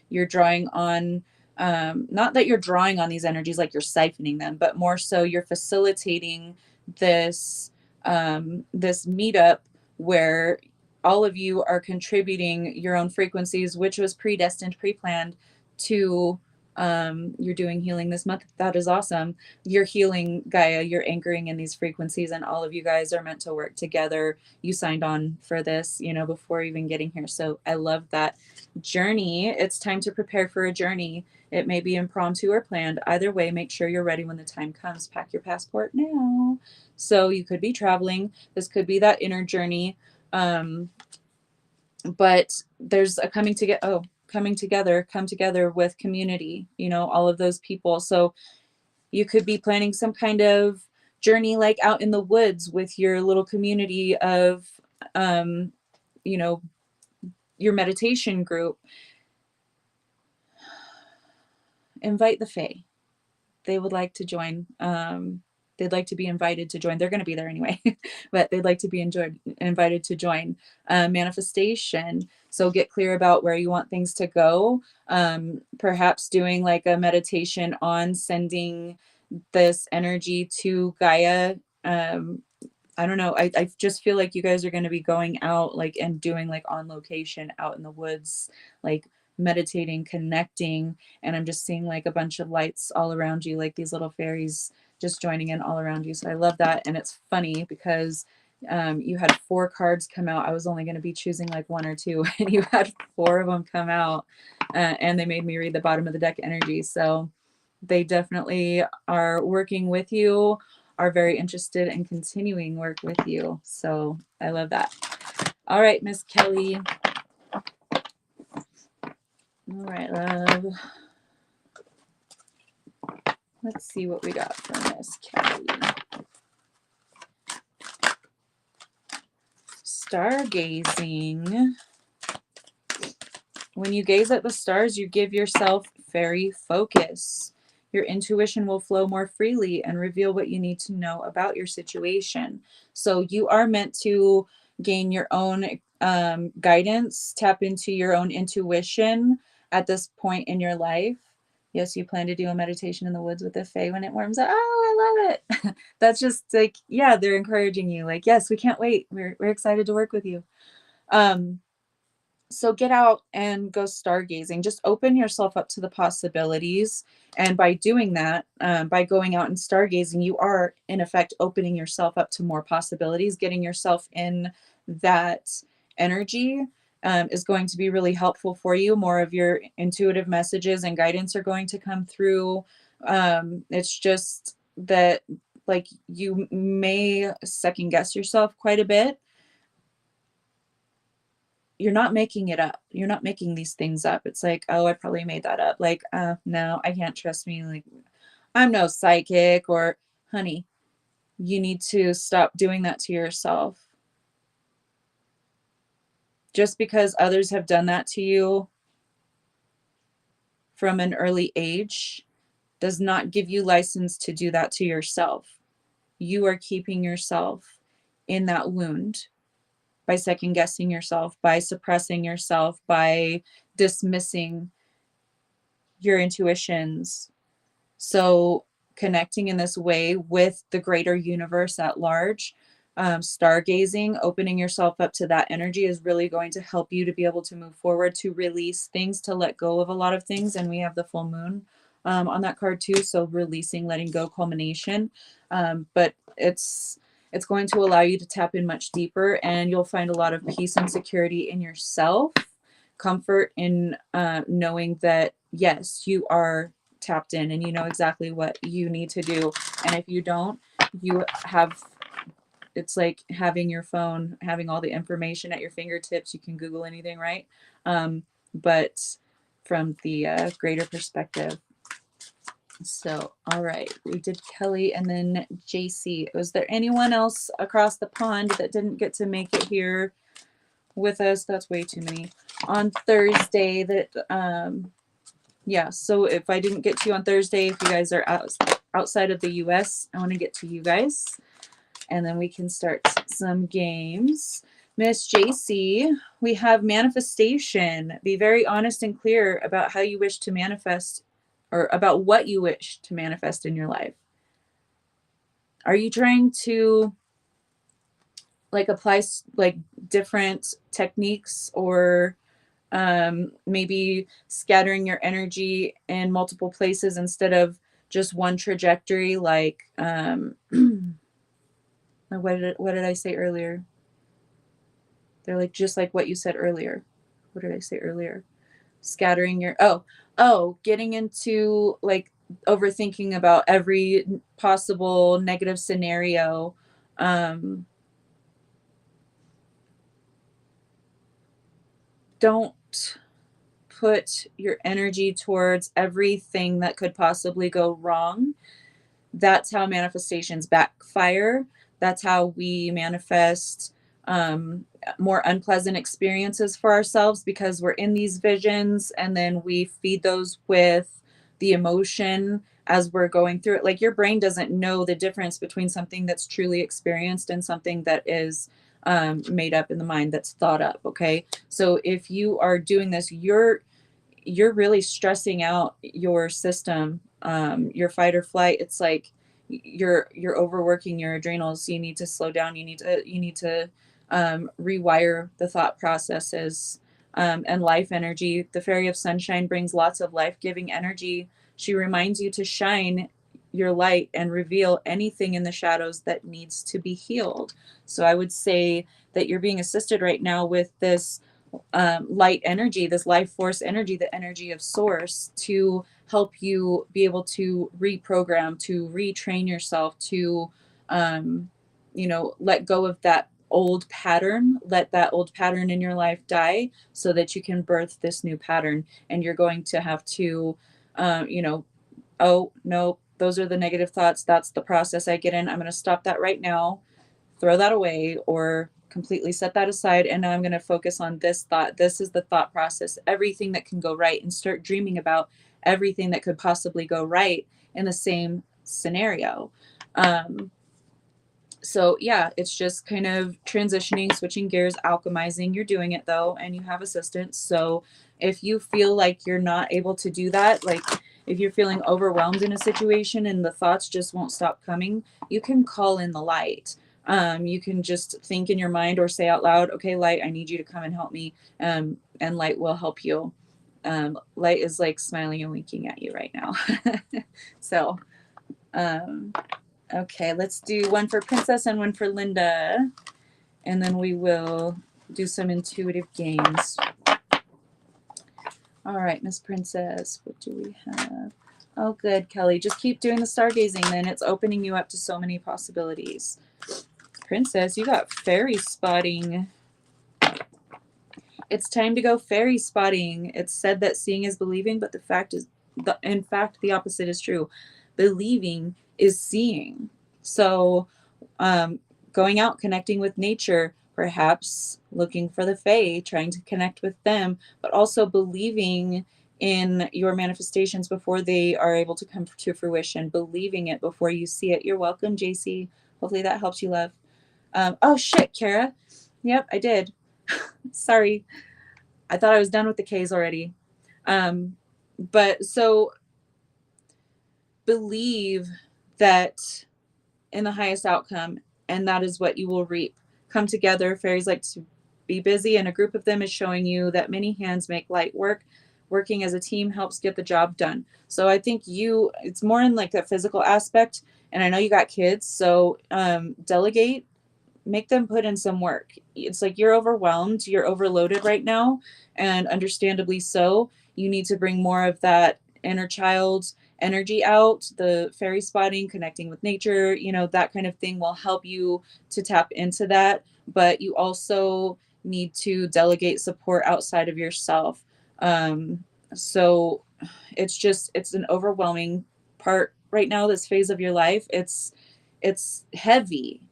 You're drawing on, not that you're drawing on these energies like you're siphoning them, but more so you're facilitating this this meetup where all of you are contributing your own frequencies, which was predestined, pre-planned to, you're doing healing this month. That is awesome. You're healing Gaia, you're anchoring in these frequencies, and all of you guys are meant to work together. You signed on for this, you know, before even getting here. So I love that journey. It's time to prepare for a journey. It may be impromptu or planned. Either way, make sure you're ready when the time comes. Pack your passport now. So you could be traveling. This could be that inner journey. But there's a coming together. Oh, coming together, come together with community, you know, all of those people. So you could be planning some kind of journey like out in the woods with your little community of, um, you know, your meditation group. Invite the Fae. They would like to join. They'd like to be invited to join. They're going to be there anyway, but they'd like to be invited to join. Manifestation. So get clear about where you want things to go. Perhaps doing like a meditation on sending this energy to Gaia. I don't know. I just feel like you guys are going to be going out like and doing like on location out in the woods, like meditating, connecting. And I'm just seeing like a bunch of lights all around you, like these little fairies just joining in all around you. So I love that. And it's funny because you had 4 cards come out. I was only going to be choosing like 1 or 2, and you had 4 of them come out, and they made me read the bottom of the deck energy. So they definitely are working with you, are very interested in continuing work with you. So I love that. All right, Miss Kelly. All right, love. Let's see what we got for Miss Kelly. Stargazing. When you gaze at the stars, you give yourself fairy focus. Your intuition will flow more freely and reveal what you need to know about your situation. So you are meant to gain your own guidance, tap into your own intuition at this point in your life. Yes, you plan to do a meditation in the woods with the Fae when it warms up. Oh, I love it. That's just like, yeah, they're encouraging you. Like, yes, we can't wait. We're excited to work with you. So get out and go stargazing. Just open yourself up to the possibilities. And by doing that, by going out and stargazing, you are in effect opening yourself up to more possibilities. Getting yourself in that energy is going to be really helpful for you. More of your intuitive messages and guidance are going to come through. It's just that, like, you may second guess yourself quite a bit. You're not making it up. You're not making these things up. It's like, oh, I probably made that up. Like, no, I can't trust me. Like, I'm no psychic. Or, honey, you need to stop doing that to yourself. Just because others have done that to you from an early age does not give you license to do that to yourself. You are keeping yourself in that wound by second guessing yourself, by suppressing yourself, by dismissing your intuitions. So connecting in this way with the greater universe at large, stargazing, opening yourself up to that energy is really going to help you to be able to move forward, to release things, to let go of a lot of things. And we have the full moon on that card too. So releasing, letting go, culmination. But it's going to allow you to tap in much deeper, and you'll find a lot of peace and security in yourself, comfort in knowing that, yes, you are tapped in and you know exactly what you need to do. And if you don't, you have, it's like having your phone, having all the information at your fingertips. You can Google anything, right? But from the greater perspective. So, all right, we did Kelly and then JC. Was there anyone else across the pond that didn't get to make it here with us? That's way too many. On Thursday that, yeah, so if I didn't get to you on Thursday, if you guys are outside of the US, I want to get to you guys. And then we can start some games. Miss JC, we have manifestation. Be very honest and clear about how you wish to manifest or about what you wish to manifest in your life. Are you trying to like apply like different techniques or maybe scattering your energy in multiple places instead of just one trajectory? Like what did I say earlier? They're like just like what you said earlier. What did I say earlier? Scattering your getting into like overthinking about every possible negative scenario. Don't put your energy towards everything that could possibly go wrong. That's how manifestations backfire. That's how we manifest more unpleasant experiences for ourselves because we're in these visions and then we feed those with the emotion as we're going through it. Like your brain doesn't know the difference between something that's truly experienced and something that is made up in the mind, that's thought up. Okay. So if you are doing this, you're really stressing out your system, your fight or flight. It's like you're overworking your adrenals. You need to slow down. You need to rewire the thought processes, and life energy. The fairy of sunshine brings lots of life-giving energy. She reminds you to shine your light and reveal anything in the shadows that needs to be healed. So I would say that you're being assisted right now with this light energy, this life force energy, the energy of source, to help you be able to reprogram, to retrain yourself, to let go of that old pattern, let that old pattern in your life die so that you can birth this new pattern. And you're going to have to oh no, those are the negative thoughts, that's the process I get in, I'm going to stop that right now, throw that away, or completely set that aside. And now I'm going to focus on this thought. This is the thought process, everything that can go right, and start dreaming about everything that could possibly go right in the same scenario. So yeah, it's just kind of transitioning, switching gears, alchemizing. You're doing it though, and you have assistance. So if you feel like you're not able to do that, like if you're feeling overwhelmed in a situation and the thoughts just won't stop coming, you can call in the light. You can just think in your mind or say out loud, okay, light, I need you to come and help me. And light will help you. Light is like smiling and winking at you right now. So, okay, let's do one for Princess and one for Linda. And then we will do some intuitive games. All right, Miss Princess, what do we have? Oh, good, Kelly. Just keep doing the stargazing, then. It's opening you up to so many possibilities. Princess, you got fairy spotting. It's time to go fairy spotting. It's said that seeing is believing, but in fact, the opposite is true. Believing is seeing. So, going out, connecting with nature, perhaps looking for the fae, trying to connect with them, but also believing in your manifestations before they are able to come to fruition, believing it before you see it. You're welcome, JC. Hopefully that helps you, love. Oh, shit, Kara. Yep, I did. Sorry. I thought I was done with the Ks already. But so believe that in the highest outcome, and that is what you will reap. Come together. Fairies like to be busy, and a group of them is showing you that many hands make light work. Working as a team helps get the job done. So I think it's more in like a physical aspect, and I know you got kids, so delegate, make them put in some work. It's like you're overwhelmed, you're overloaded right now, and understandably so. You need to bring more of that inner child energy out. The fairy spotting, connecting with nature, that kind of thing will help you to tap into that. But you also need to delegate support outside of yourself. So it's an overwhelming part right now, this phase of your life. It's heavy,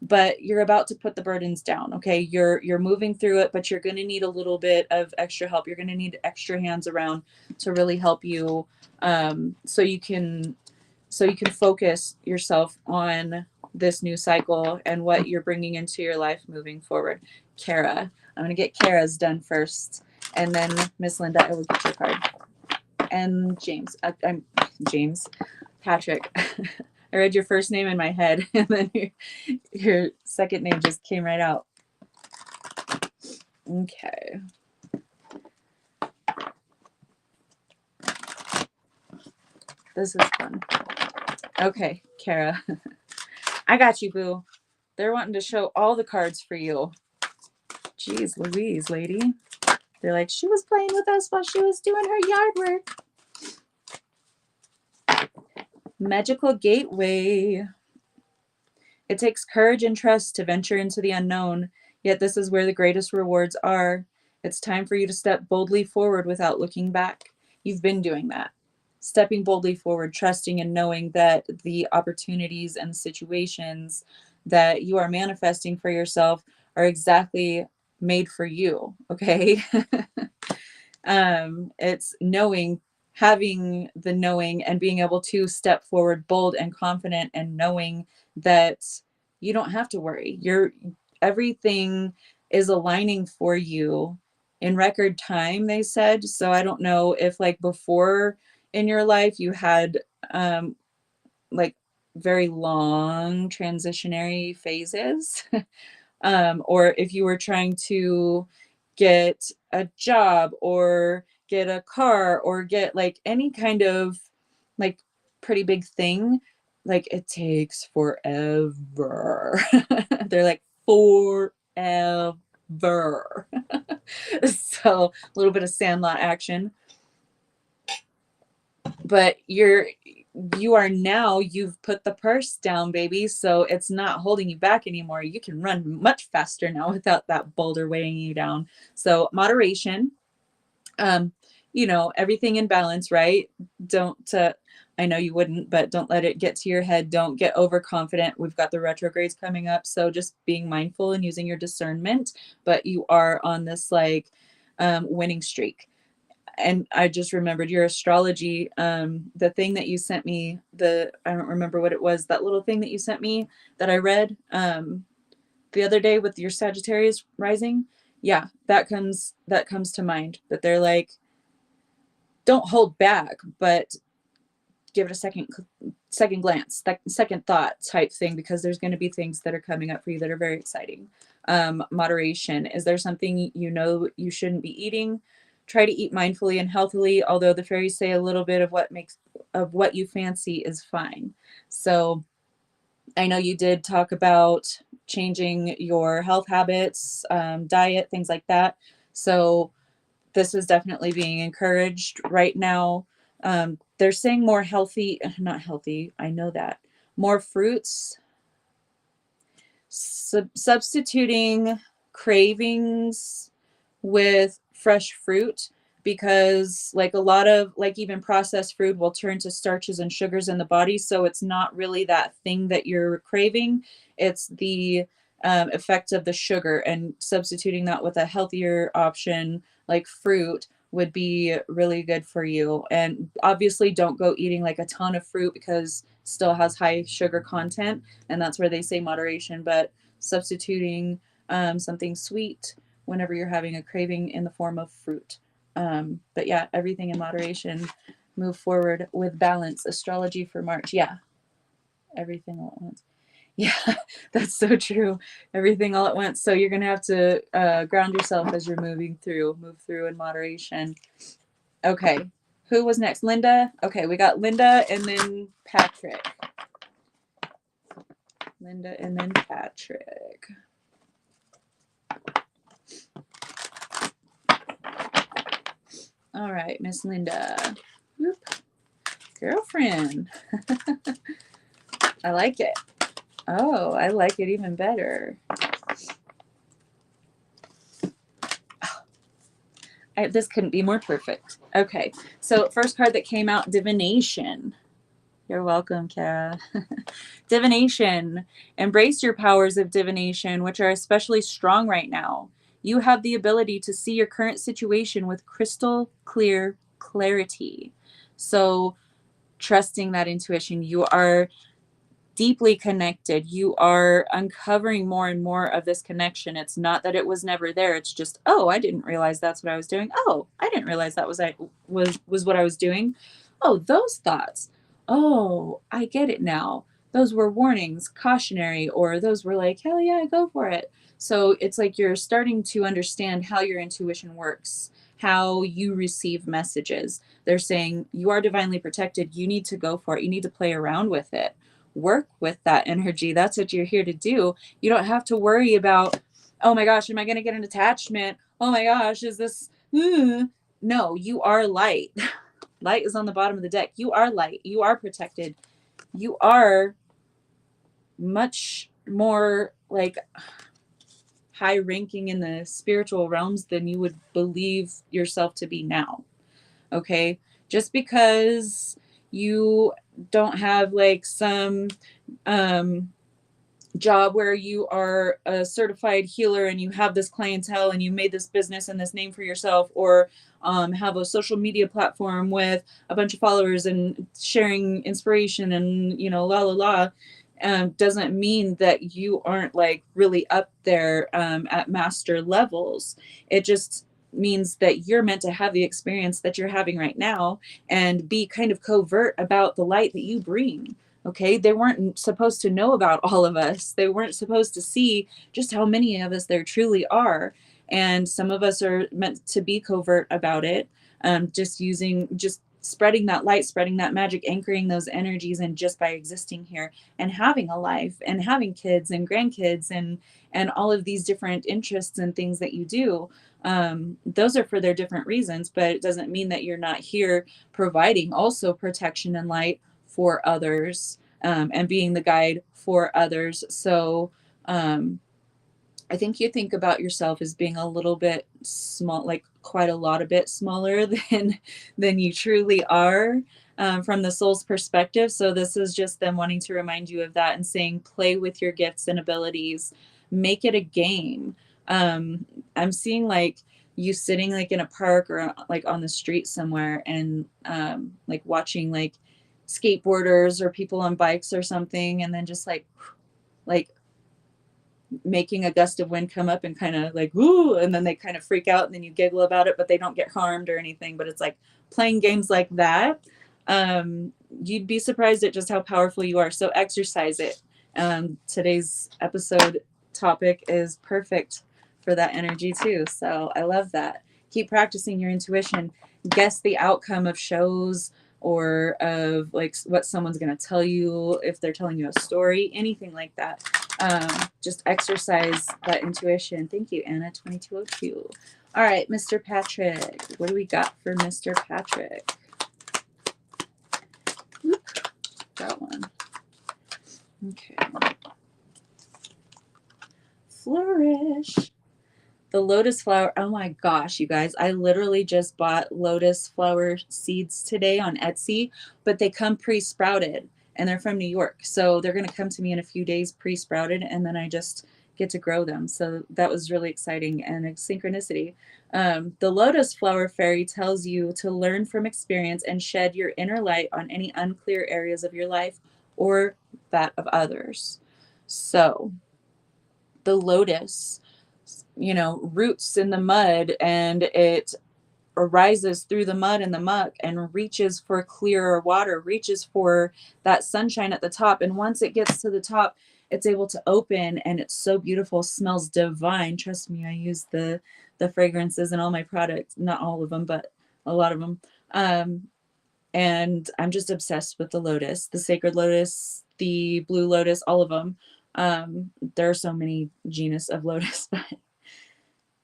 but you're about to put the burdens down. Okay. You're moving through it, but you're going to need a little bit of extra help. You're going to need extra hands around to really help you. So you can focus yourself on this new cycle and what you're bringing into your life moving forward. Kara, I'm going to get Kara's done first, and then Miss Linda, I will get your card. And James, I'm James, Patrick. I read your first name in my head, and then your second name just came right out. Okay. This is fun. Okay, Kara. I got you, boo. They're wanting to show all the cards for you. Jeez Louise, lady. They're like, she was playing with us while she was doing her yard work. Magical gateway. It takes courage and trust to venture into the unknown, yet this is where the greatest rewards are. It's time for you to step boldly forward without looking back. You've been doing that. Stepping boldly forward, trusting and knowing that the opportunities and situations that you are manifesting for yourself are exactly made for you, okay? It's knowing, having the knowing and being able to step forward bold and confident and knowing that you don't have to worry. Everything is aligning for you in record time, they said. So I don't know if like before in your life you had like very long transitionary phases or if you were trying to get a job or get a car or get like any kind of like pretty big thing, like it takes forever. They're like forever. So a little bit of Sandlot action, but you are now, you've put the purse down, baby, so it's not holding you back anymore. You can run much faster now without that boulder weighing you down. So moderation, everything in balance, right? Don't I know you wouldn't, but don't let it get to your head. Don't get overconfident. We've got the retrogrades coming up, so just being mindful and using your discernment, but you are on this like winning streak. And I just remembered your astrology, the thing that you sent me, I don't remember what it was, that little thing that you sent me that I read the other day with your Sagittarius rising. Yeah, that comes to mind, that they're like, don't hold back, but give it a second glance, second thought type thing, because there's going to be things that are coming up for you that are very exciting. Moderation. Is there something you shouldn't be eating? Try to eat mindfully and healthily, although the fairies say a little bit of what you fancy is fine. So I know you did talk about changing your health habits, diet, things like that. So this is definitely being encouraged right now. They're saying more healthy, not healthy, I know that. More fruits, substituting cravings with fresh fruit, because like a lot of like even processed food will turn to starches and sugars in the body. So it's not really that thing that you're craving. It's the effect of the sugar, and substituting that with a healthier option like fruit would be really good for you. And obviously don't go eating like a ton of fruit because it still has high sugar content, and that's where they say moderation. But substituting something sweet whenever you're having a craving in the form of fruit. But yeah, everything in moderation. Move forward with balance. Astrology for March. Yeah, everything all at once. Yeah, that's so true. Everything all at once. So you're going to have to ground yourself as you're moving through. Move through in moderation. Okay. Who was next? Linda? Okay, we got Linda and then Patrick. Linda and then Patrick. All right, Miss Linda. Whoop. Girlfriend. I like it. Oh, I like it even better. This couldn't be more perfect. Okay, so first card that came out, divination. You're welcome, Kara. Divination. Embrace your powers of divination, which are especially strong right now. You have the ability to see your current situation with crystal clear clarity. So, trusting that intuition, you are deeply connected. You are uncovering more and more of this connection. It's not that it was never there. It's just, oh, I didn't realize that's what I was doing. Oh, I didn't realize that was what I was doing. Oh, those thoughts. Oh, I get it now. Those were warnings, cautionary, or those were like, hell yeah, go for it. So it's like you're starting to understand how your intuition works, how you receive messages. They're saying you are divinely protected. You need to go for it. You need to play around with it, work with that energy. That's what you're here to do. You don't have to worry about, oh my gosh, am I going to get an attachment? Oh my gosh, is this? No, you are light. Light is on the bottom of the deck. You are light. You are protected. You are much more like high ranking in the spiritual realms than you would believe yourself to be now. Okay. Just because you don't have like some um job where you are a certified healer and you have this clientele and you made this business and this name for yourself, or have a social media platform with a bunch of followers and sharing inspiration and la la la, doesn't mean that you aren't like really up there at master levels. It just means that you're meant to have the experience that you're having right now and be kind of covert about the light that you bring. Okay, they weren't supposed to know about all of us. They weren't supposed to see just how many of us there truly are. And some of us are meant to be covert about it, just spreading that light, spreading that magic, anchoring those energies, and just by existing here and having a life and having kids and grandkids and all of these different interests and things that you do. Those are for their different reasons, but it doesn't mean that you're not here providing also protection and light for others, and being the guide for others. So I think you think about yourself as being a little bit small, like quite a lot a bit smaller than you truly are, from the soul's perspective. So this is just them wanting to remind you of that and saying, play with your gifts and abilities, make it a game. I'm seeing like you sitting like in a park or like on the street somewhere and like watching like skateboarders or people on bikes or something, and then just like making a gust of wind come up and kind of like woo, and then they kind of freak out and then you giggle about it, but they don't get harmed or anything. But it's like playing games like that. You'd be surprised at just how powerful you are. So exercise it. Today's episode topic is perfect for that energy too. So I love that. Keep practicing your intuition. Guess the outcome of shows or of like what someone's going to tell you, if they're telling you a story, anything like that. Just exercise that intuition. Thank you, Anna 2202. All right, Mr. Patrick. What do we got for Mr. Patrick? Oop, got one. Okay. Flourish. The lotus flower. Oh my gosh, you guys. I literally just bought lotus flower seeds today on Etsy, but they come pre-sprouted and they're from New York. So they're going to come to me in a few days pre-sprouted, and then I just get to grow them. So that was really exciting and a synchronicity. The lotus flower fairy tells you to learn from experience and shed your inner light on any unclear areas of your life or that of others. So the lotus, roots in the mud, and it arises through the mud and the muck and reaches for clearer water, reaches for that sunshine at the top. And once it gets to the top, it's able to open, and it's so beautiful, smells divine. Trust me, I use the fragrances in all my products, not all of them, but a lot of them. And I'm just obsessed with the lotus, the sacred lotus, the blue lotus, all of them. There are so many genus of lotus, but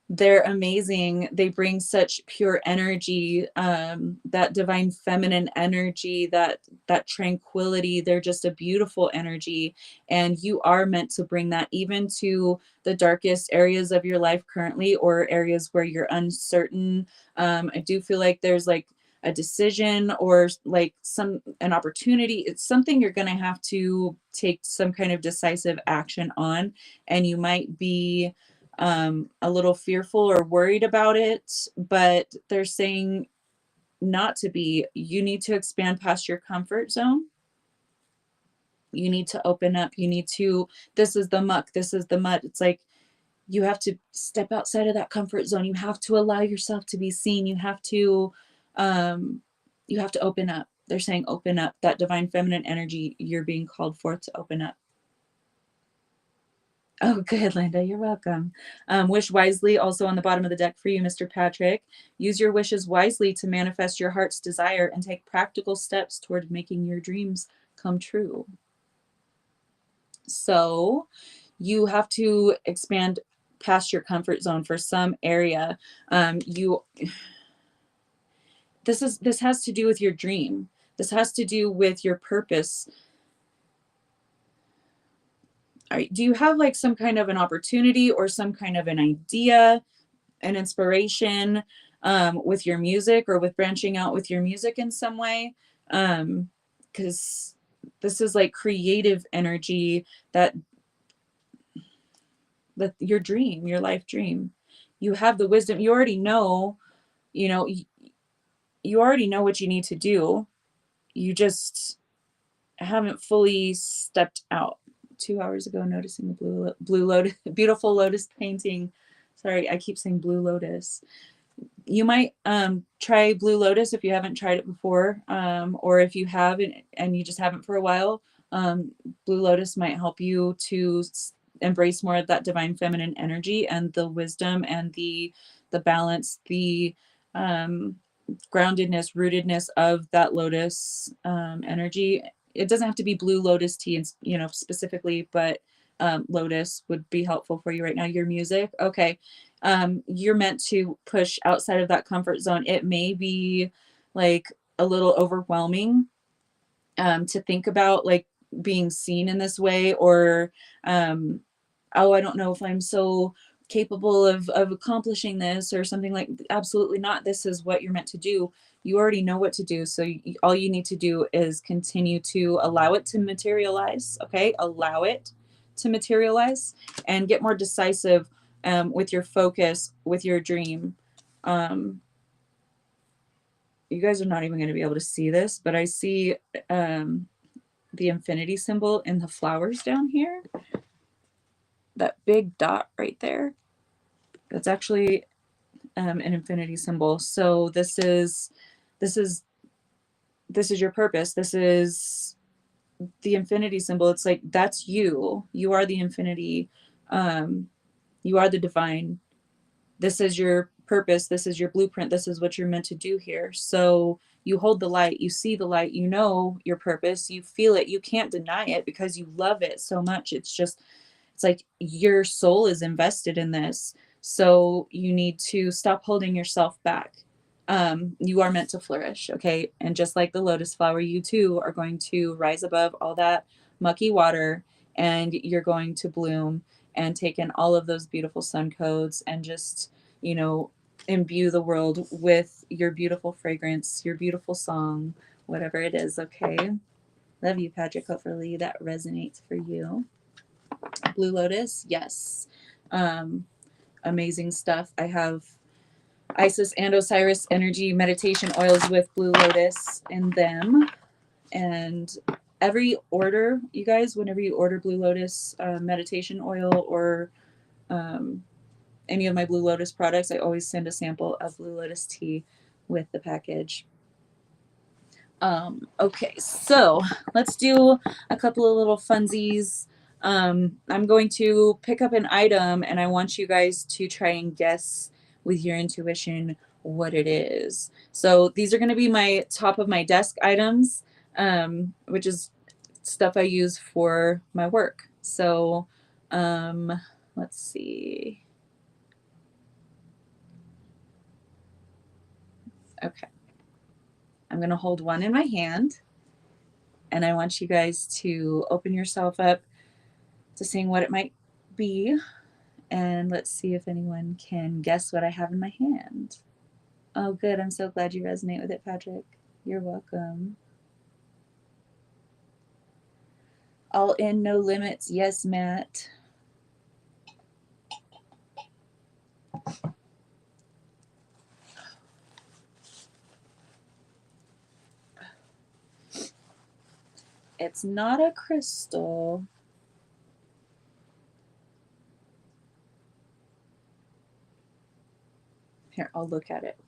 they're amazing. They bring such pure energy, that divine feminine energy, that tranquility. They're just a beautiful energy, and you are meant to bring that even to the darkest areas of your life currently, or areas where you're uncertain. I do feel like there's like a decision or like an opportunity. It's something you're going to have to take some kind of decisive action on, and you might be a little fearful or worried about it, but they're saying not to be. You need to expand past your comfort zone. You need to open up. You need to, this is the muck, this is the mud. It's like you have to step outside of that comfort zone. You have to allow yourself to be seen. Um, you have to open up. They're saying open up. That divine feminine energy, you're being called forth to open up. Oh, good, Linda. You're welcome. Wish wisely, also on the bottom of the deck for you, Mr. Patrick. Use your wishes wisely to manifest your heart's desire and take practical steps toward making your dreams come true. So you have to expand past your comfort zone for some area. This has to do with your dream. This has to do with your purpose. Do you have like some kind of an opportunity or some kind of an idea, an inspiration with your music, or with branching out with your music in some way? Because this is like creative energy, that your dream, your life dream. You have the wisdom. You already know, you know, you already know what you need to do. You just haven't fully stepped out. 2 hours ago, noticing the blue lotus, beautiful lotus painting. Sorry, I keep saying blue lotus. You might try blue lotus if you haven't tried it before, or if you have and you just haven't for a while. Blue lotus might help you to embrace more of that divine feminine energy and the wisdom and the balance, the groundedness, rootedness of that lotus energy. It doesn't have to be blue lotus tea, and specifically, but lotus would be helpful for you right now. Your music, okay. You're meant to push outside of that comfort zone. It may be like a little overwhelming to think about, like being seen in this way, or oh, I don't know if I'm so capable of accomplishing this or something. Like, absolutely not. This is what you're meant to do. You already know what to do. So all you need to do is continue to allow it to materialize. Okay. Allow it to materialize and get more decisive with your focus, with your dream. You guys are not even going to be able to see this, but I see the infinity symbol in the flowers down here. That big dot right there. That's actually an infinity symbol. So this is your purpose. This is the infinity symbol. It's like, that's you. You are the infinity. You are the divine. This is your purpose. This is your blueprint. This is what you're meant to do here. So you hold the light, you see the light, you know your purpose, you feel it, you can't deny it because you love it so much. It's like your soul is invested in this. So you need to stop holding yourself back. You are meant to flourish, okay? And just like the lotus flower, you too are going to rise above all that mucky water, and you're going to bloom and take in all of those beautiful sun codes, and just, imbue the world with your beautiful fragrance, your beautiful song, whatever it is, okay? Love you, Patrick. Hopefully that resonates for you. Blue Lotus, yes. Amazing stuff. I have Isis and Osiris energy meditation oils with Blue Lotus in them. And every order, you guys, whenever you order Blue Lotus meditation oil, or any of my Blue Lotus products, I always send a sample of Blue Lotus tea with the package. Okay, so let's do a couple of little funsies. I'm going to pick up an item, and I want you guys to try and guess with your intuition what it is. So these are going to be my top of my desk items, which is stuff I use for my work. So let's see. Okay. I'm going to hold one in my hand, and I want you guys to open yourself up to seeing what it might be. And let's see if anyone can guess what I have in my hand. Oh, good. I'm so glad you resonate with it, Patrick. You're welcome. All in, no limits. Yes, Matt. It's not a crystal. Here, I'll look at it.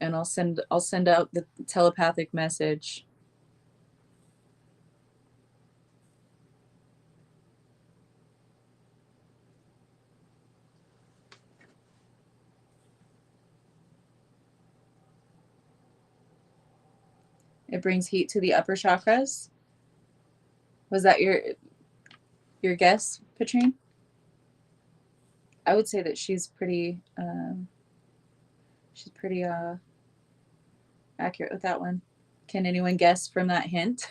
And I'll send out the telepathic message. It brings heat to the upper chakras. Was that your guess, Patrine? I would say that she's pretty accurate with that one. Can anyone guess from that hint?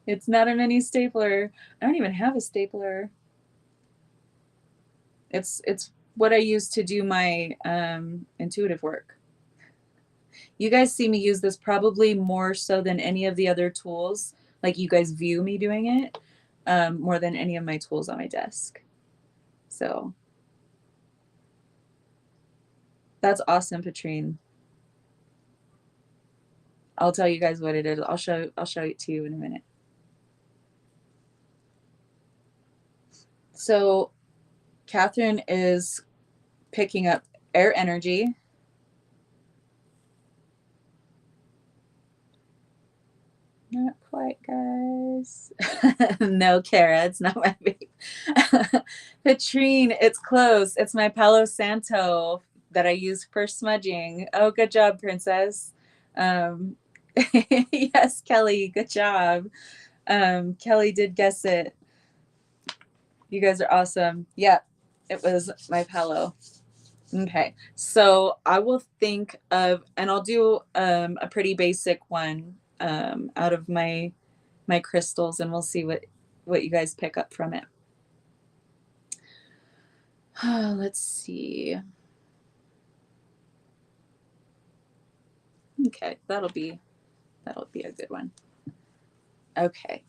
It's not a mini stapler. I don't even have a stapler. It's what I use to do my intuitive work. You guys see me use this probably more so than any of the other tools. Like you guys view me doing it more than any of my tools on my desk. So that's awesome, Patrine. I'll tell you guys what it is. I'll show it to you in a minute. So Catherine is picking up air energy. Not quite, guys. No, Kara, it's not my baby. Patrine, it's close. It's my Palo Santo that I use for smudging. Oh, good job, princess. Yes, Kelly, good job. Kelly did guess it. You guys are awesome. Yeah, it was my Palo. Okay, so I will think of, and I'll do a pretty basic one out of my crystals, and we'll see what you guys pick up from it. Let's see. Okay, that'll be a good one. Okay.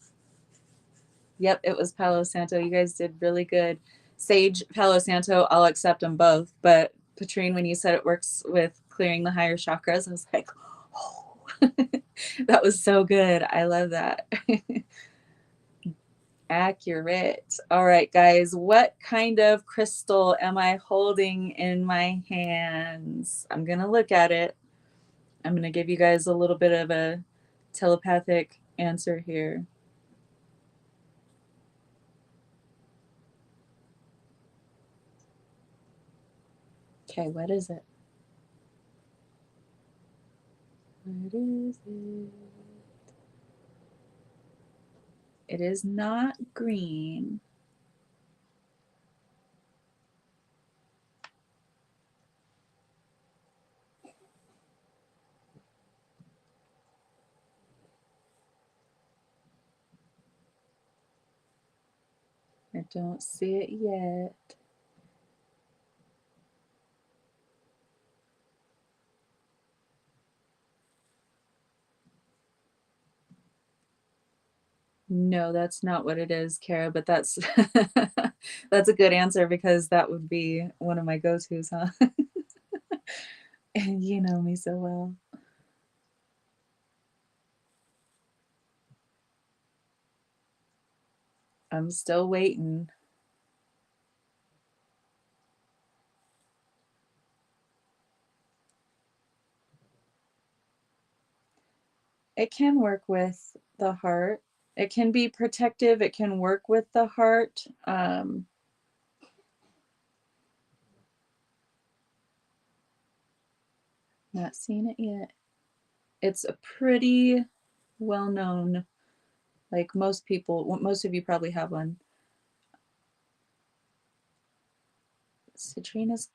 Yep, it was Palo Santo. You guys did really good. Sage, Palo Santo, I'll accept them both. But Patrine, when you said it works with clearing the higher chakras, I was like, oh, that was so good. I love that. Accurate. All right, guys, what kind of crystal am I holding in my hands? I'm going to look at it. I'm going to give you guys a little bit of a telepathic answer here. Okay, what is it? What is it? It is not green. I don't see it yet. No, that's not what it is, Kara, but that's that's a good answer because that would be one of my go-tos, huh? And you know me so well. I'm still waiting. It can work with the heart. It can be protective. It can work with the heart. Not seen it yet. It's a pretty well-known, like most people, most of you probably have one. Citrine is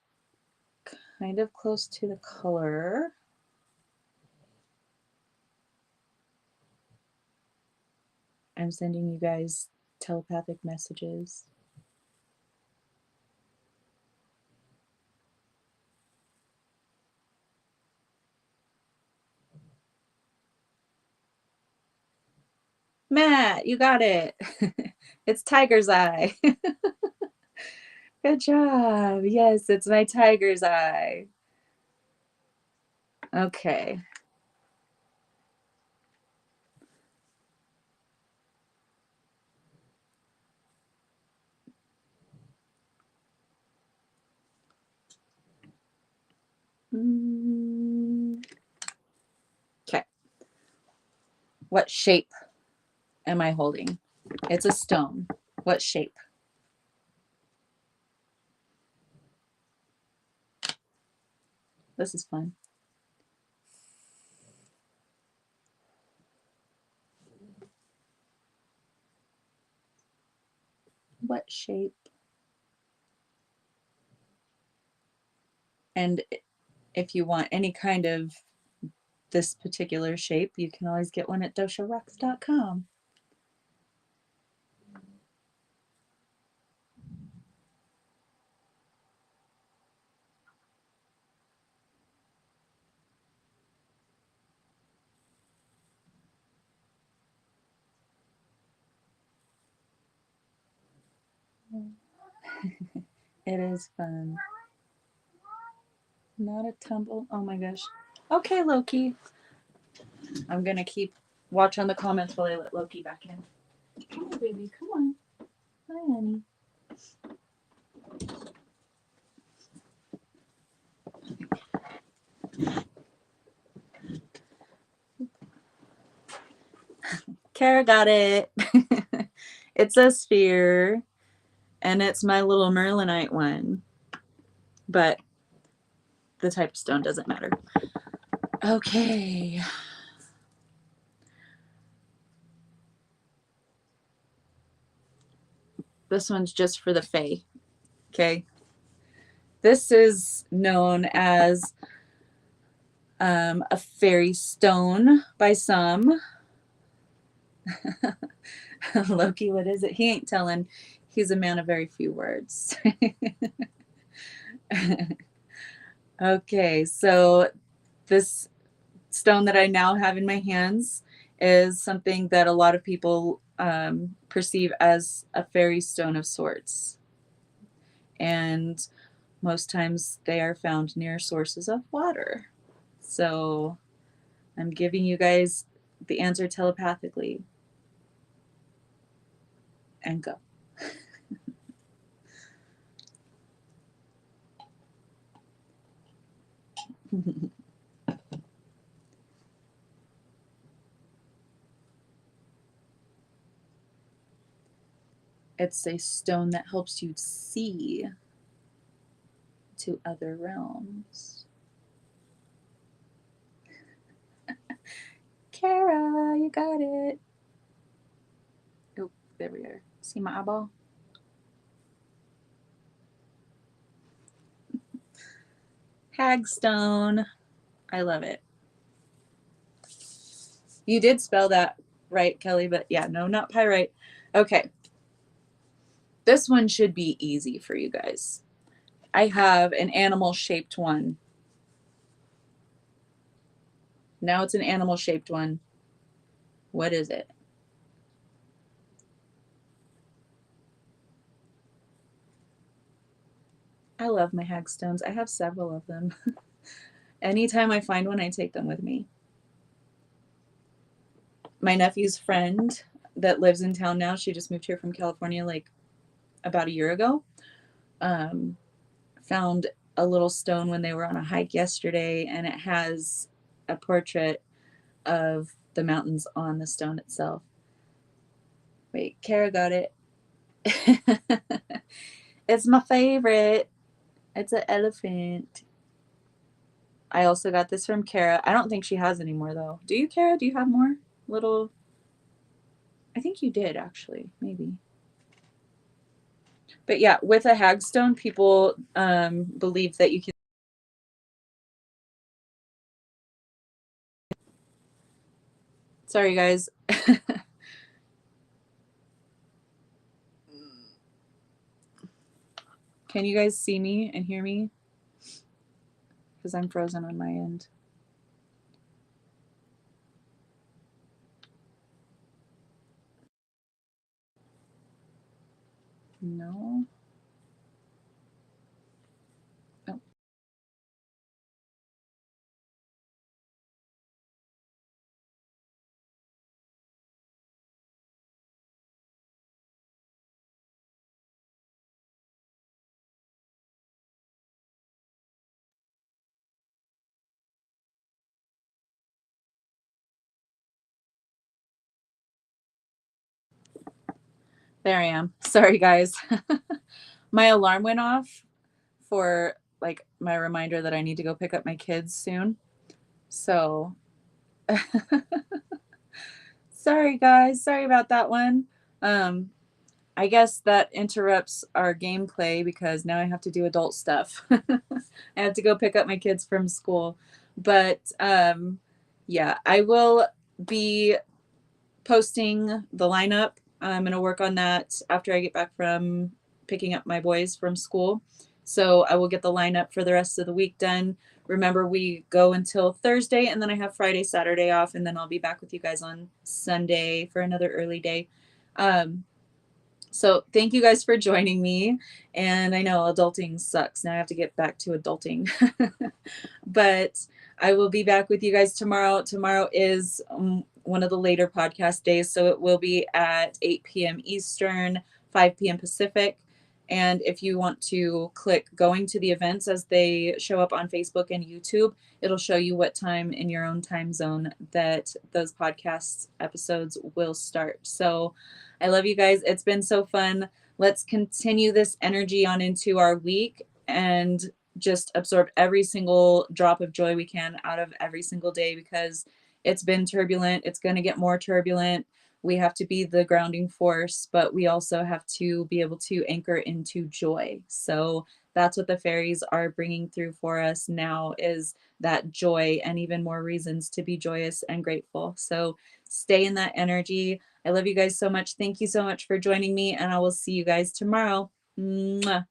kind of close to the color. I'm sending you guys telepathic messages. Matt, you got it. It's tiger's eye. Good job. Yes, it's my tiger's eye. Okay. Okay. What shape am I holding? It's a stone. What shape? This is fun. What shape? And if you want any kind of this particular shape, you can always get one at dosharocks.com. It is fun. Not a tumble. Oh my gosh. Okay, Loki. I'm gonna keep watch on the comments while I let Loki back in. Come on, baby. Come on. Hi, honey. Kara got it. It's a sphere, and it's my little Merlinite one. But the type of stone doesn't matter. Okay. This one's just for the Fae. Okay. This is known as a fairy stone by some. Loki, what is it? He ain't telling. He's a man of very few words. Okay, so this stone that I now have in my hands is something that a lot of people perceive as a fairy stone of sorts. And most times they are found near sources of water. So I'm giving you guys the answer telepathically. And go. It's a stone that helps you see to other realms. Kara, you got it. Oh, there we are. See my eyeball? Hagstone. I love it. You did spell that right, Kelly, but yeah, no, not pyrite. Okay. This one should be easy for you guys. I have an animal shaped one. Now it's an animal shaped one. What is it? I love my hagstones. I have several of them. Anytime I find one, I take them with me. My nephew's friend that lives in town now, she just moved here from California like about a year ago, found a little stone when they were on a hike yesterday, and it has a portrait of the mountains on the stone itself. Wait, Kara got it. It's my favorite. It's an elephant. I also got this from Kara. I don't think she has any more though. Do you, Kara? Do you have more little? I think you did actually, maybe. But yeah, with a hagstone, people believe that you can. Sorry, guys. Can you guys see me and hear me? Because I'm frozen on my end. No. Oh. There I am. Sorry, guys. My alarm went off for like my reminder that I need to go pick up my kids soon. So sorry, guys. Sorry about that one. Um, I guess that interrupts our gameplay because now I have to do adult stuff. I have to go pick up my kids from school. But yeah, I will be posting the lineup. I'm going to work on that after I get back from picking up my boys from school. So I will get the lineup for the rest of the week done. Remember, we go until Thursday, and then I have Friday, Saturday off, and then I'll be back with you guys on Sunday for another early day. So thank you guys for joining me. And I know adulting sucks. Now I have to get back to adulting. But I will be back with you guys tomorrow. Tomorrow is one of the later podcast days. So it will be at 8 p.m. Eastern, 5 p.m. Pacific. And if you want to click going to the events as they show up on Facebook and YouTube, it'll show you what time in your own time zone that those podcast episodes will start. So I love you guys. It's been so fun. Let's continue this energy on into our week and just absorb every single drop of joy we can out of every single day because it's been turbulent. It's going to get more turbulent. We have to be the grounding force, but we also have to be able to anchor into joy. So that's what the fairies are bringing through for us now is that joy and even more reasons to be joyous and grateful. So stay in that energy. I love you guys so much. Thank you so much for joining me, and I will see you guys tomorrow. Mwah.